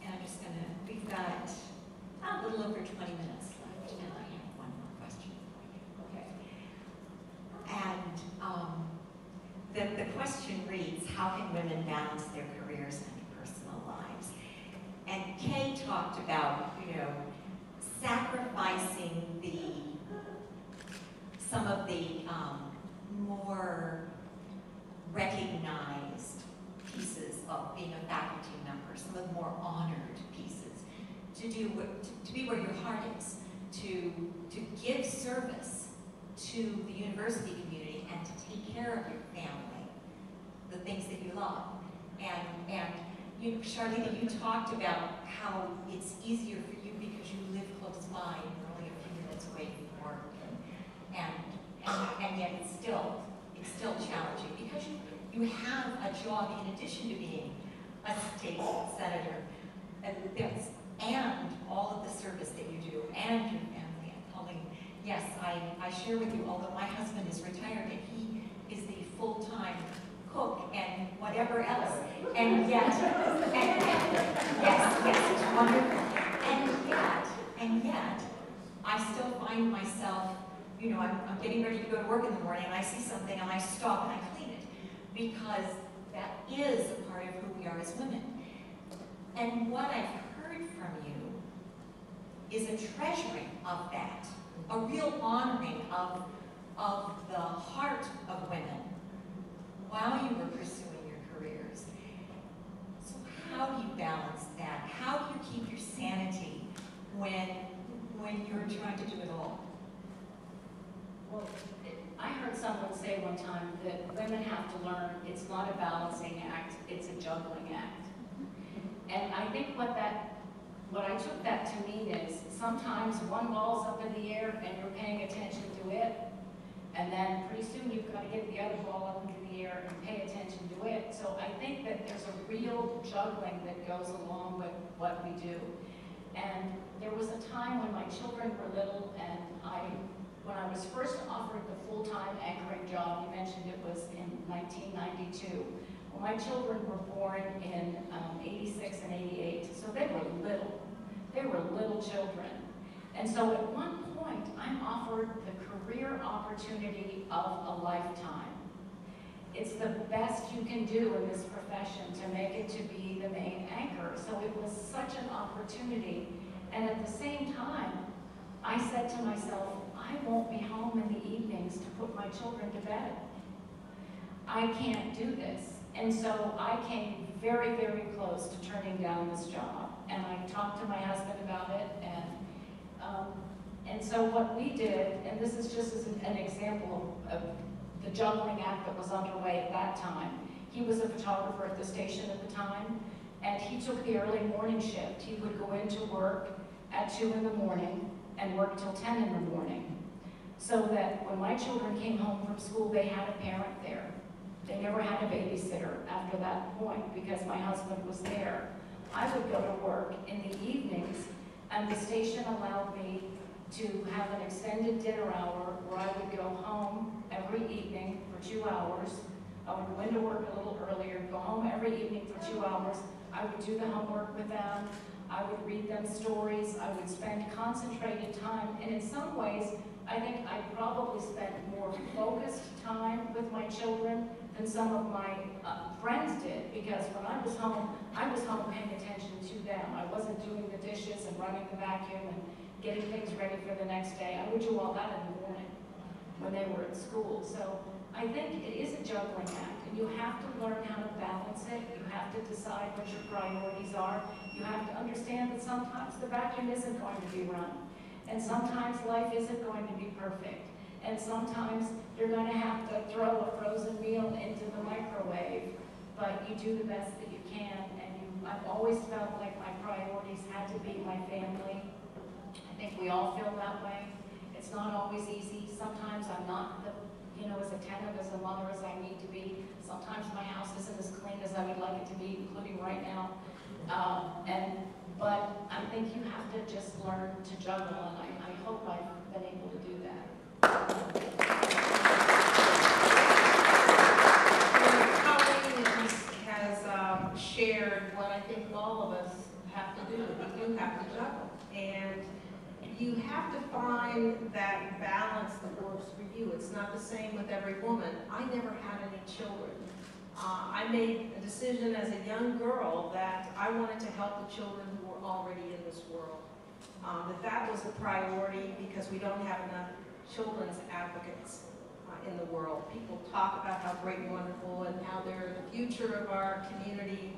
And I'm just gonna, we've got a little over 20 minutes left, and I have one more question for you. Okay. And the question reads, how can women balance their careers and personal lives? And Kay talked about, you know, sacrificing some of the more recognized pieces of being a faculty member, some of the more honored pieces, to be where your heart is, to give service to the university community and to take care of your family, the things that you love. And you, Charlene, you talked about how it's easier for you because you live close by and you're only a few minutes away from work, and yet it's still challenging because you have a job in addition to being a state senator, and all of the service that you do, and your family and Colleen. Yes, I share with you, although my husband is retired and he is the full-time cook and whatever else, and yet, yes, it's wonderful, and yet, I still find myself, you know, I'm getting ready to go to work in the morning and I see something and I stop and I clean it, because that is a part of who we are as women. And what I've heard from you is a treasuring of that, a real honoring of the heart of women while you were pursuing your careers. So how do you balance that? How do you keep your sanity when you're trying to do it all? Well, I heard someone say one time that women have to learn it's not a balancing act, it's a juggling act. And I think what I took that to mean is sometimes one ball's up in the air and you're paying attention to it, and then pretty soon you've got to get the other ball up into the air and pay attention to it. So I think that there's a real juggling that goes along with what we do. And there was a time when my children were little and I when I was first offered the full-time anchoring job, you mentioned it was in 1992. Well, my children were born in 86 and 88, so they were little. They were little children. And so at one point, I'm offered the career opportunity of a lifetime. It's the best you can do in this profession to make it to be the main anchor. So it was such an opportunity. And at the same time, I said to myself, I won't be home in the evenings to put my children to bed. I can't do this. And so I came very, very close to turning down this job. And I talked to my husband about it. And so what we did, and this is just as an example of the juggling act that was underway at that time. He was a photographer at the station at the time, and he took the early morning shift. He would go into work at 2 in the morning and work till 10 in the morning. So that when my children came home from school, they had a parent there. They never had a babysitter after that point because my husband was there. I would go to work in the evenings, and the station allowed me to have an extended dinner hour where I would go home every evening for 2 hours. I would go into work a little earlier, go home every evening for 2 hours. I would do the homework with them. I would read them stories. I would spend concentrated time. And in some ways, I think I probably spent more focused time with my children than some of my friends did, because when I was home paying attention to them. I wasn't doing the dishes and running the vacuum and getting things ready for the next day. I would do all that in the morning when they were at school. So I think it is a juggling act, and you have to learn how to balance it. You have to decide what your priorities are. You have to understand that sometimes the vacuum isn't going to be run, and sometimes life isn't going to be perfect, and sometimes you're going to have to throw a frozen meal into the microwave, but you do the best that you can. And I've always felt like my priorities had to be my family. I think we all feel that way. It's not always easy. Sometimes I'm not as attentive as a mother as I need to be. Sometimes my house isn't as clean as I would like it to be, including right now. But I think you have to just learn to juggle, and I hope I've been able to do that. Colleen has shared what I think all of us have to do. We do have to juggle. And you have to find that balance that works for you. It's not the same with every woman. I never had any children. I made a decision as a young girl that I wanted to help the children who were already in this world. That was a priority because we don't have enough children's advocates in the world. People talk about how great and wonderful and how they're the future of our community,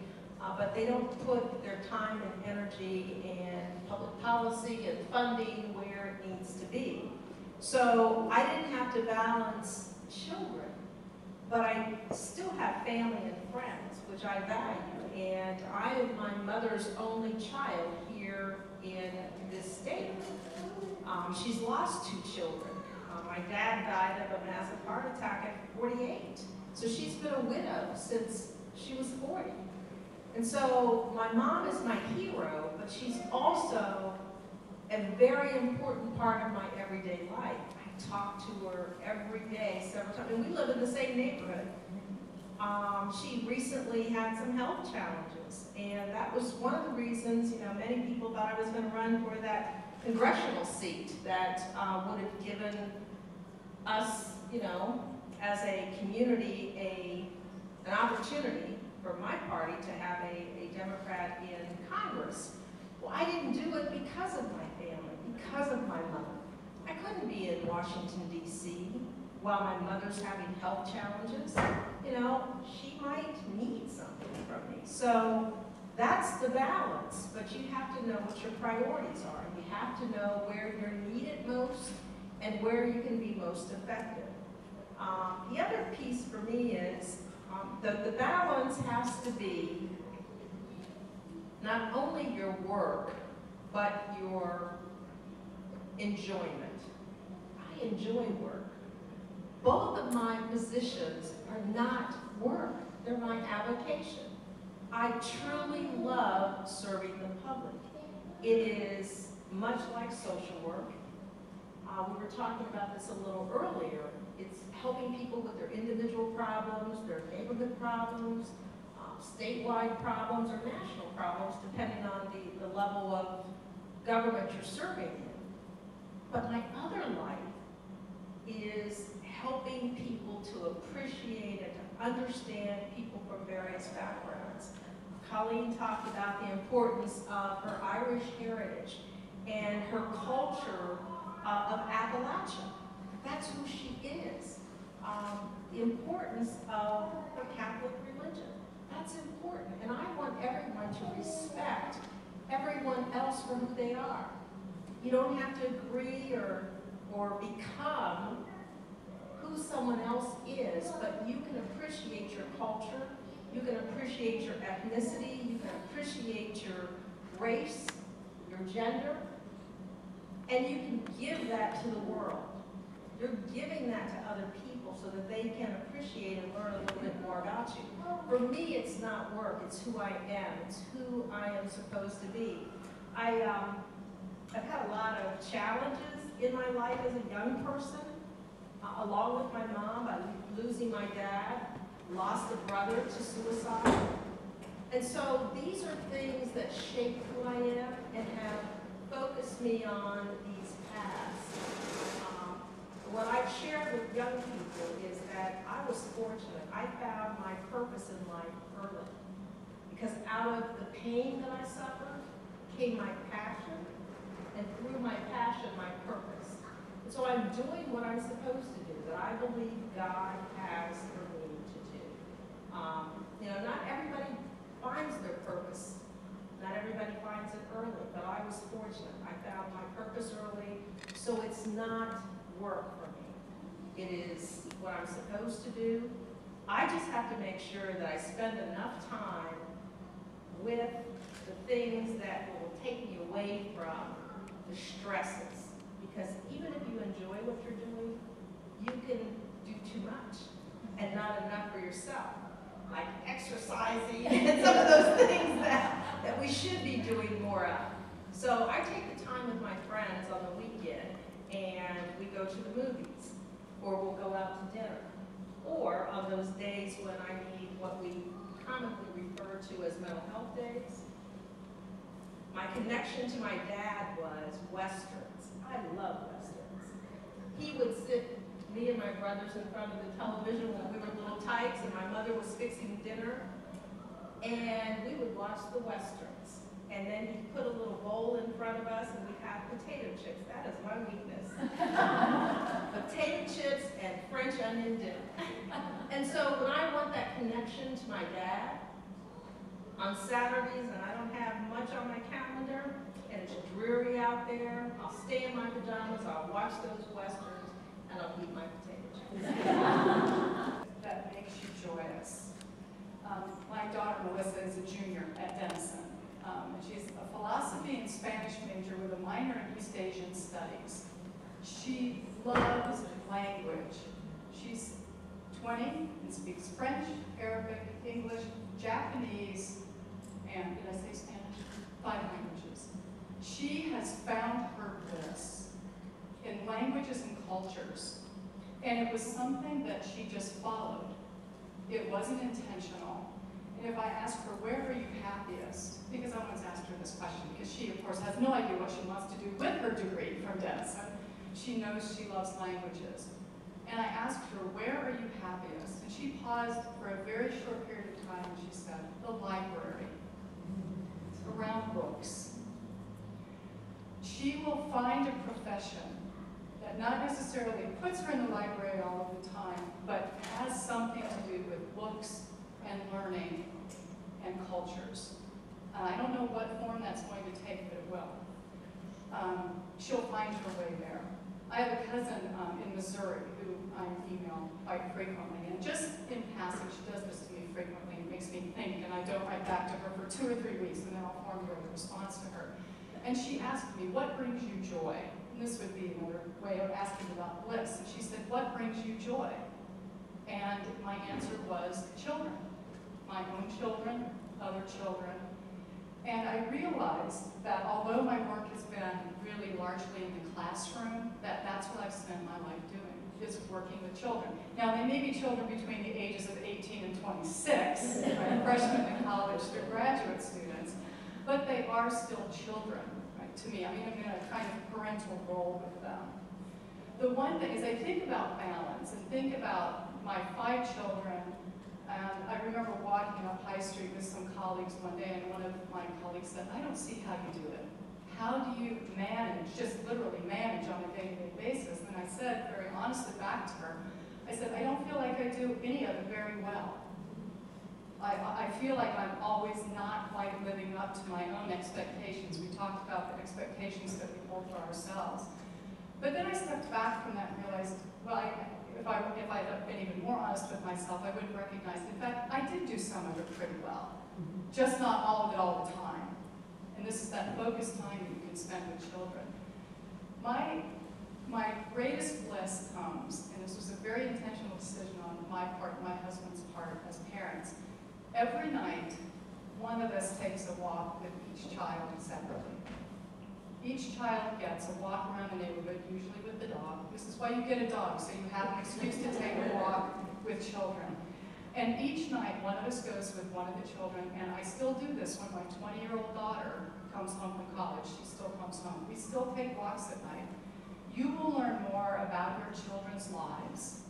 but they don't put their time and energy and public policy and funding where it needs to be. So I didn't have to balance children, but I still have family and friends, which I value. And I am my mother's only child here in this state. She's lost 2 children. My dad died of a massive heart attack at 48. So she's been a widow since she was 40. And so my mom is my hero, but she's also a very important part of my everyday life. I talk to her every day, several times, and we live in the same neighborhood. She recently had some health challenges, and that was one of the reasons, many people thought I was going to run for that congressional seat that would have given us, as a community, an opportunity for my party to have a Democrat in Congress. Well, I didn't do it because of my family, because of my mother. I couldn't be in Washington, D.C. while my mother's having health challenges. She might need something from me. So that's the balance, but you have to know what your priorities are. You have to know where you're needed most and where you can be most effective. The other piece for me is the balance has to be not only your work, but your enjoyment. I enjoy work. Both of my positions are not work, they're my avocation. I truly love serving the public. It is much like social work. We were talking about this a little earlier. It's helping people with their individual problems, their neighborhood problems, statewide problems, or national problems, depending on the level of government you're serving in. But my other life is helping people to appreciate and to understand people from various backgrounds. Colleen talked about the importance of her Irish heritage and her culture of Appalachia. That's who she is. The importance of her Catholic religion. That's important. And I want everyone to respect everyone else for who they are. You don't have to agree or become who someone else is, but you can appreciate your culture, you can appreciate your ethnicity, you can appreciate your race, your gender, and you can give that to the world. You're giving that to other people so that they can appreciate and learn a little bit more about you. For me, it's not work, it's who I am, it's who I am supposed to be. I've had a lot of challenges in my life as a young person, along with my mom, by losing my dad, lost a brother to suicide. And so these are things that shape who I am and have focused me on these paths. What I've shared with young people is that I was fortunate. I found my purpose in life early. Because out of the pain that I suffered came my passion, and through my passion, my purpose. And so I'm doing what I'm supposed to do, that I believe God has for me to do. Not everybody finds their purpose. Not everybody finds it early, but I was fortunate. I found my purpose early, so it's not work for me. It is what I'm supposed to do. I just have to make sure that I spend enough time with the things that will take me away from the stresses. Because even if you enjoy what you're doing, you can do too much and not enough for yourself. Like exercising and some of those things that we should be doing more of. So I take the time with my friends on the weekend and we go to the movies, or we'll go out to dinner. Or on those days when I need what we commonly refer to as mental health days. My connection to my dad was Westerns. I love Westerns. He would sit me and my brothers in front of the television when we were little tykes and my mother was fixing dinner, and we would watch the Westerns. And then he'd put a little bowl in front of us and we'd have potato chips. That is my weakness. Potato chips and French onion dip. And so when I want that connection to my dad, on Saturdays, and I don't have much on my calendar, and it's dreary out there, I'll stay in my pajamas, I'll watch those Westerns, and I'll eat my potato chips. That makes you joyous. My daughter Melissa is a junior at Denison. She's a philosophy and Spanish major with a minor in East Asian studies. She loves language. She's 20 and speaks French, Arabic, English, Japanese, and did I say Spanish? 5 languages. She has found her bliss in languages and cultures. And it was something that she just followed. It wasn't intentional. And if I ask her, where are you happiest? Because I once asked her this question, because she, of course, has no idea what she wants to do with her degree from Denison. She knows she loves languages. And I asked her, where are you happiest? And she paused for a very short period of time, and she said, the library, around books. She will find a profession that not necessarily puts her in the library all of the time, but has something to do with books and learning and cultures. I don't know what form that's going to take, but it will. She'll find her way there. I have a cousin in Missouri who I email quite frequently, and just in passing, she does this to me frequently. It makes me think, and I don't write back to her for 2 or 3 weeks, and then I'll formulate a response to her. And she asked me, what brings you joy? And this would be another way of asking about bliss. And she said, what brings you joy? And my answer was children. My own children, other children. And I realized that although my work has been really largely in the classroom, that's what I've spent my life doing, is working with children. Now, they may be children between the ages of 18 and 26, right? Freshmen in college through graduate students, but they are still children, right, to me. I mean, I'm in a kind of parental role with them. The one thing is I think about balance and think about my 5 children. And I remember walking up High Street with some colleagues one day, and one of my colleagues said, "I don't see how you do it. How do you manage, just literally manage on a day-to-day basis?" And I said, very honestly back to her, I said, "I don't feel like I do any of it very well. I feel like I'm always not quite living up to my own expectations." We talked about the expectations that we hold for ourselves. But then I stepped back from that and realized, well, if I had been even more honest with myself, I would have recognized, in fact, I did do some of it pretty well, just not all of it all the time. And this is that focused time that you can spend with children. My greatest bliss comes, and this was a very intentional decision on my part, my husband's part as parents. Every night, one of us takes a walk with each child separately. Each child gets a walk around the neighborhood, usually with the dog. This is why you get a dog, so you have an excuse to take a walk with children. And each night, one of us goes with one of the children, and I still do this when my 20-year-old daughter comes home from college. She still comes home. We still take walks at night. You will learn more about your children's lives,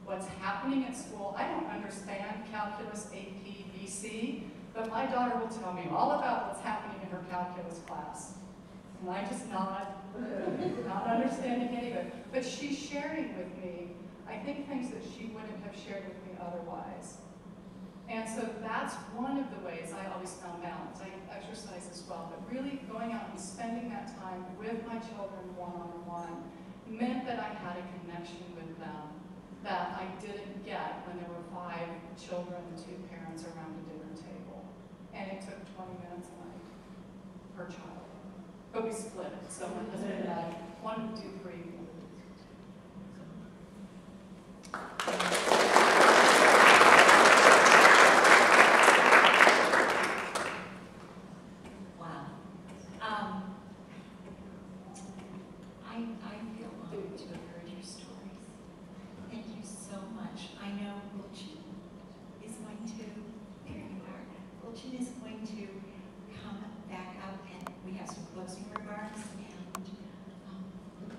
what's happening at school. I don't understand calculus, AP, BC, but my daughter will tell me all about what's happening in her calculus class. And I just not understanding any of it. But she's sharing with me, I think, things that she wouldn't have shared with me otherwise. And so that's one of the ways I always found balance. I exercise as well, but really going out and spending that time with my children one-on-one meant that I had a connection with them that I didn't get when there were 5 children and 2 parents around a dinner table. And it took 20 minutes a night per child. But we split, so my husband and I, one would do 3. Wow. I feel honored to have heard your stories. Thank you so much. I know Gulchin is going to, there you are, Gulchin is going to come back up, and we have some closing remarks and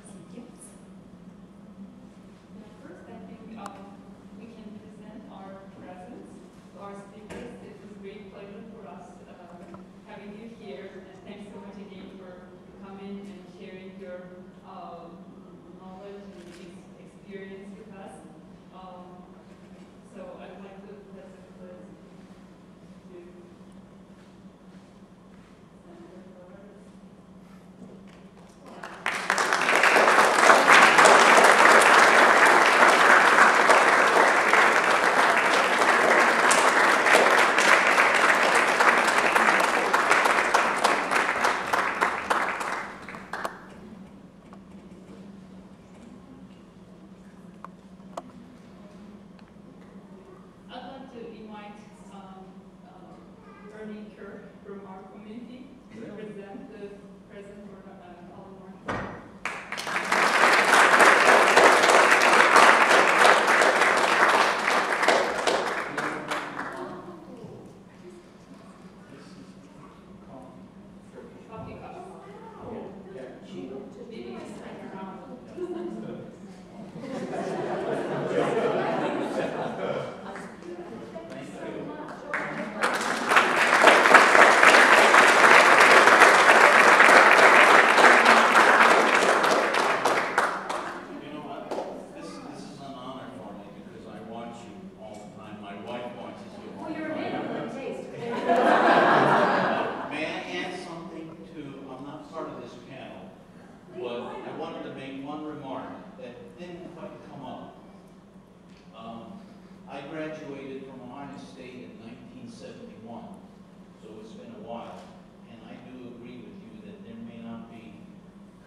some gifts. First, I think we can present our presents to our speakers. It was a great pleasure for us having you here, and thanks so much again for coming and sharing your knowledge and experience with us. So I'd like to let's to Ernie Kirk from our community to present the present for Colin Martin. Coffee cups. Maybe just hang around. I graduated from Ohio State in 1971, so it's been a while, and I do agree with you that there may not be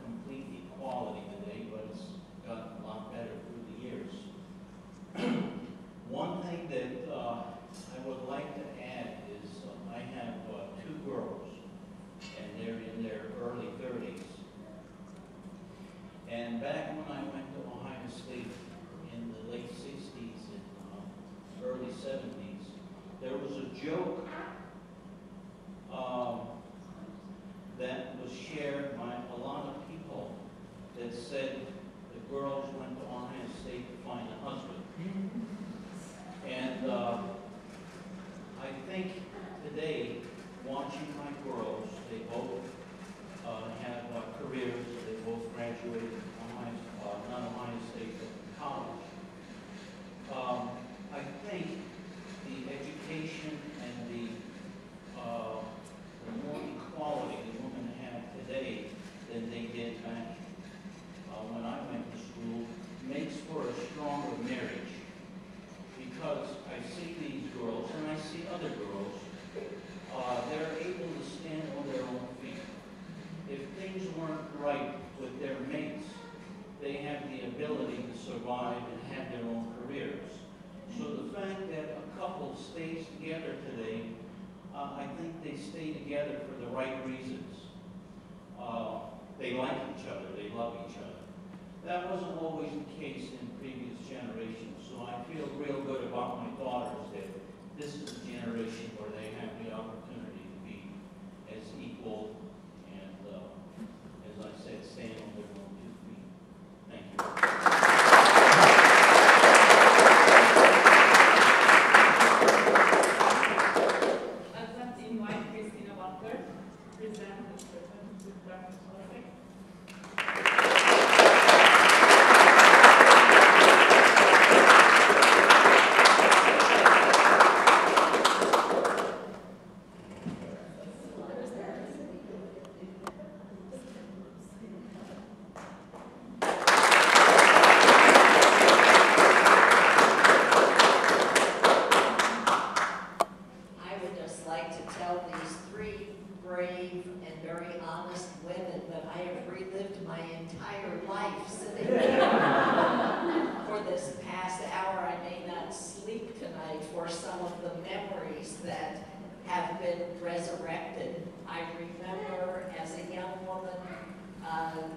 complete equality today, but it's gotten a lot better through the years. One thing that I would like to add is I have 2 girls, joke that was shared by a lot of people that said the girls went to Ohio State to find a husband. And I think today, watching my girls, they both have careers. They both graduated from not Ohio State, but college. I think the education and the more equality that women have today than they did back when I went to school makes for a stronger marriage. Because I see these girls, and I see other girls, they're able to stand on their own feet. If things weren't right with their mates, they have the ability to survive and have their own careers. So the fact that a couple stays together today, I think they stay together for the right reasons. They like each other, they love each other. That wasn't always the case in previous generations, so I feel real good about my daughters that this is a generation where they have the opportunity to be as equal and, as I said, stand on their own 2 feet. Thank you. I'd like to invite Christina Butler to present the present with Dr. Solveig. For some of the memories that have been resurrected. I remember as a young woman,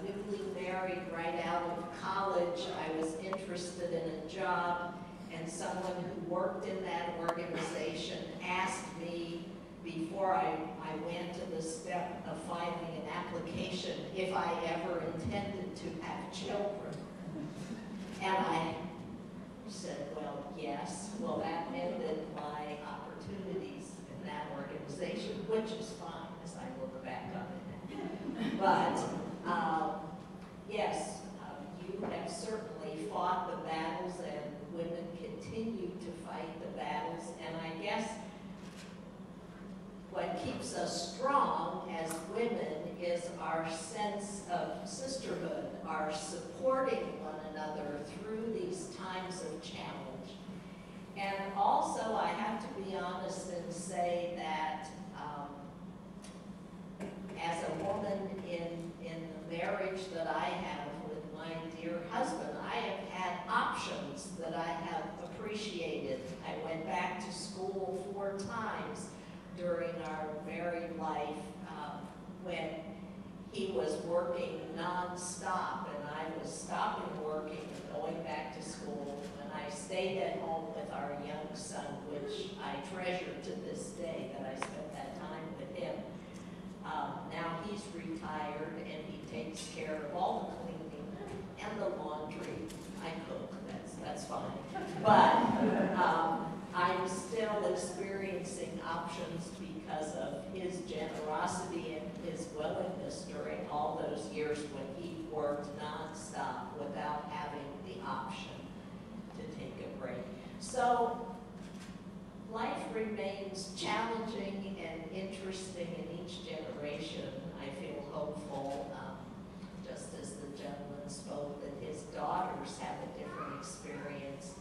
newly married right out of college, I was interested in a job, and someone who worked in that organization asked me before I went to the step of filing an application if I ever intended to have children. And I said, well, yes. Well, that ended my opportunities in that organization, which is fine as I look back on it. But, yes, you have certainly fought the battles, and women continue to fight the battles. And I guess what keeps us strong as women is our sense of sisterhood, our supporting one another through these times of challenge. And also, I have to be honest and say that as a woman in the marriage that I have with my dear husband, I have had options that I have appreciated. I went back to school 4 times during our married life when he was working non-stop and I was stopping working and going back to school, and I stayed at home with our young son, which I treasure to this day that I spent that time with him. Now he's retired and he takes care of all the cleaning and the laundry. I cook, that's fine. But I'm still experiencing options because of his generosity and his willingness during all those years when he worked nonstop without having the option to take a break. So life remains challenging and interesting in each generation. I feel hopeful, just as the gentleman spoke, that his daughters have a different experience.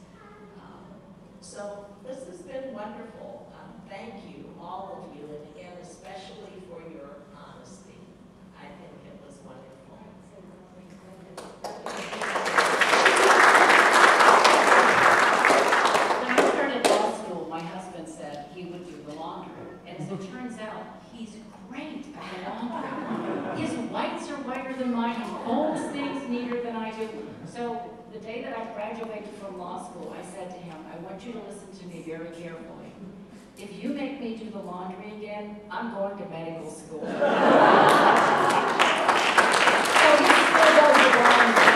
So this has been wonderful. Thank you, all of you, and again, especially for your honesty. I think it was wonderful. When I started law school, my husband said he would do the laundry. And as it turns out, he's great at the laundry. His whites are whiter than mine, he folds things neater than I do. So the day that I graduated from law school, I said to him, I want you to listen to me very carefully. if you make me do the laundry again, I'm going to medical school. So he still does the laundry.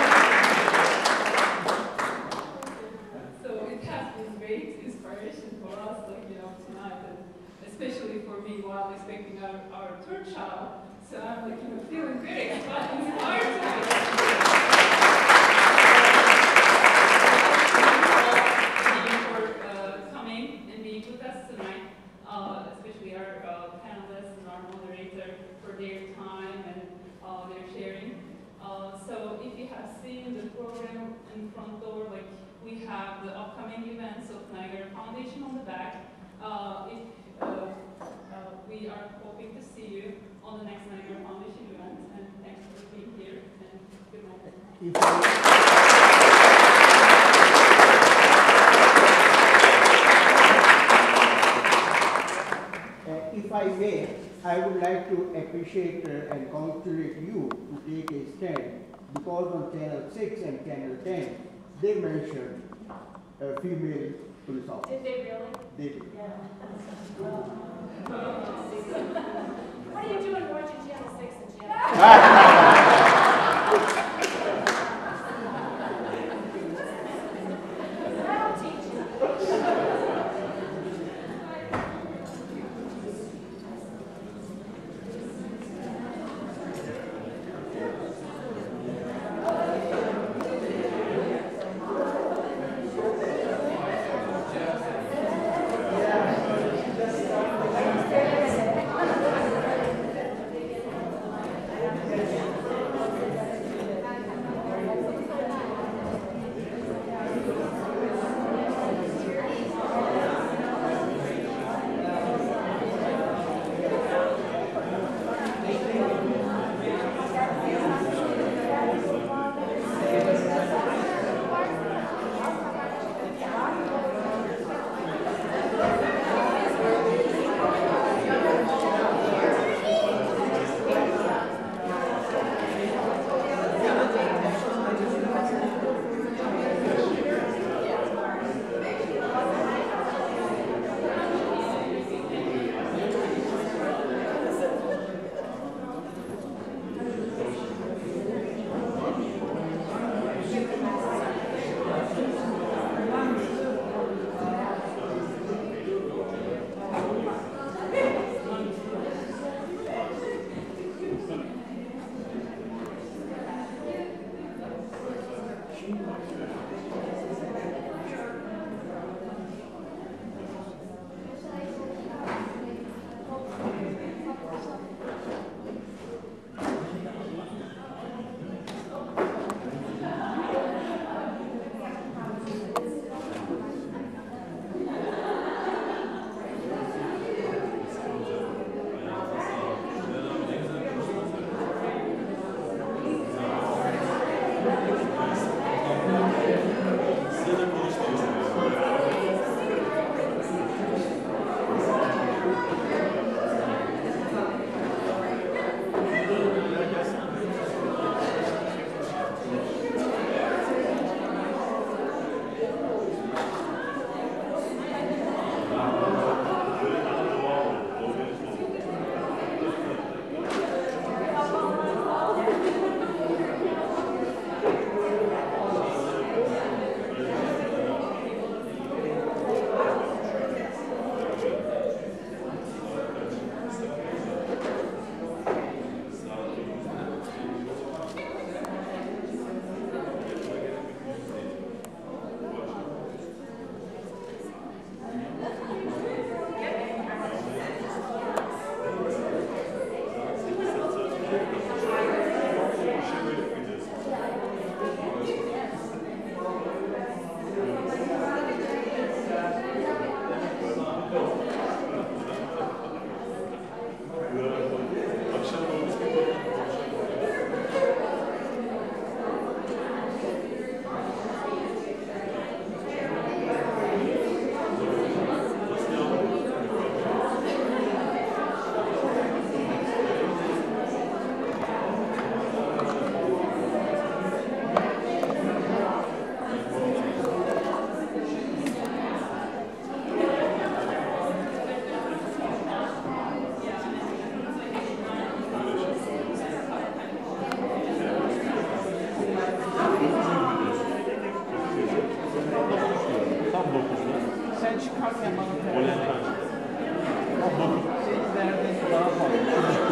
So it has been great inspiration for us, like, tonight, and especially for me while expecting our third child. So I'm like, feeling very inspired tonight. With us tonight, especially our panelists and our moderator for their time and their sharing. So if you have seen the program in front door, like we have the upcoming events of Niagara Foundation on the back. We are hoping to see you on the next Niagara Foundation event, and thanks for being here, and good night. If I may, I would like to appreciate and congratulate you to take a stand, because on Channel 6 and Channel 10, they mentioned a female police officer. Did they really? They did. Yeah. What are you doing watching Channel 6 and Channel 10? That'll teach you.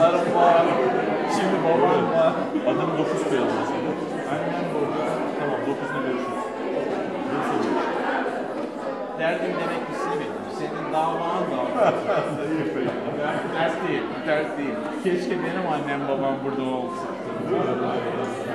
Kızlarım var. Şimdi babam var. Adını 9 koyalım mesela. Annem baba. Tamam 9'da görüşürüz. Derdim demek ki senin. Senin davan da var. Dert değil, dert değil. Keşke benim annem babam burada olsaydı.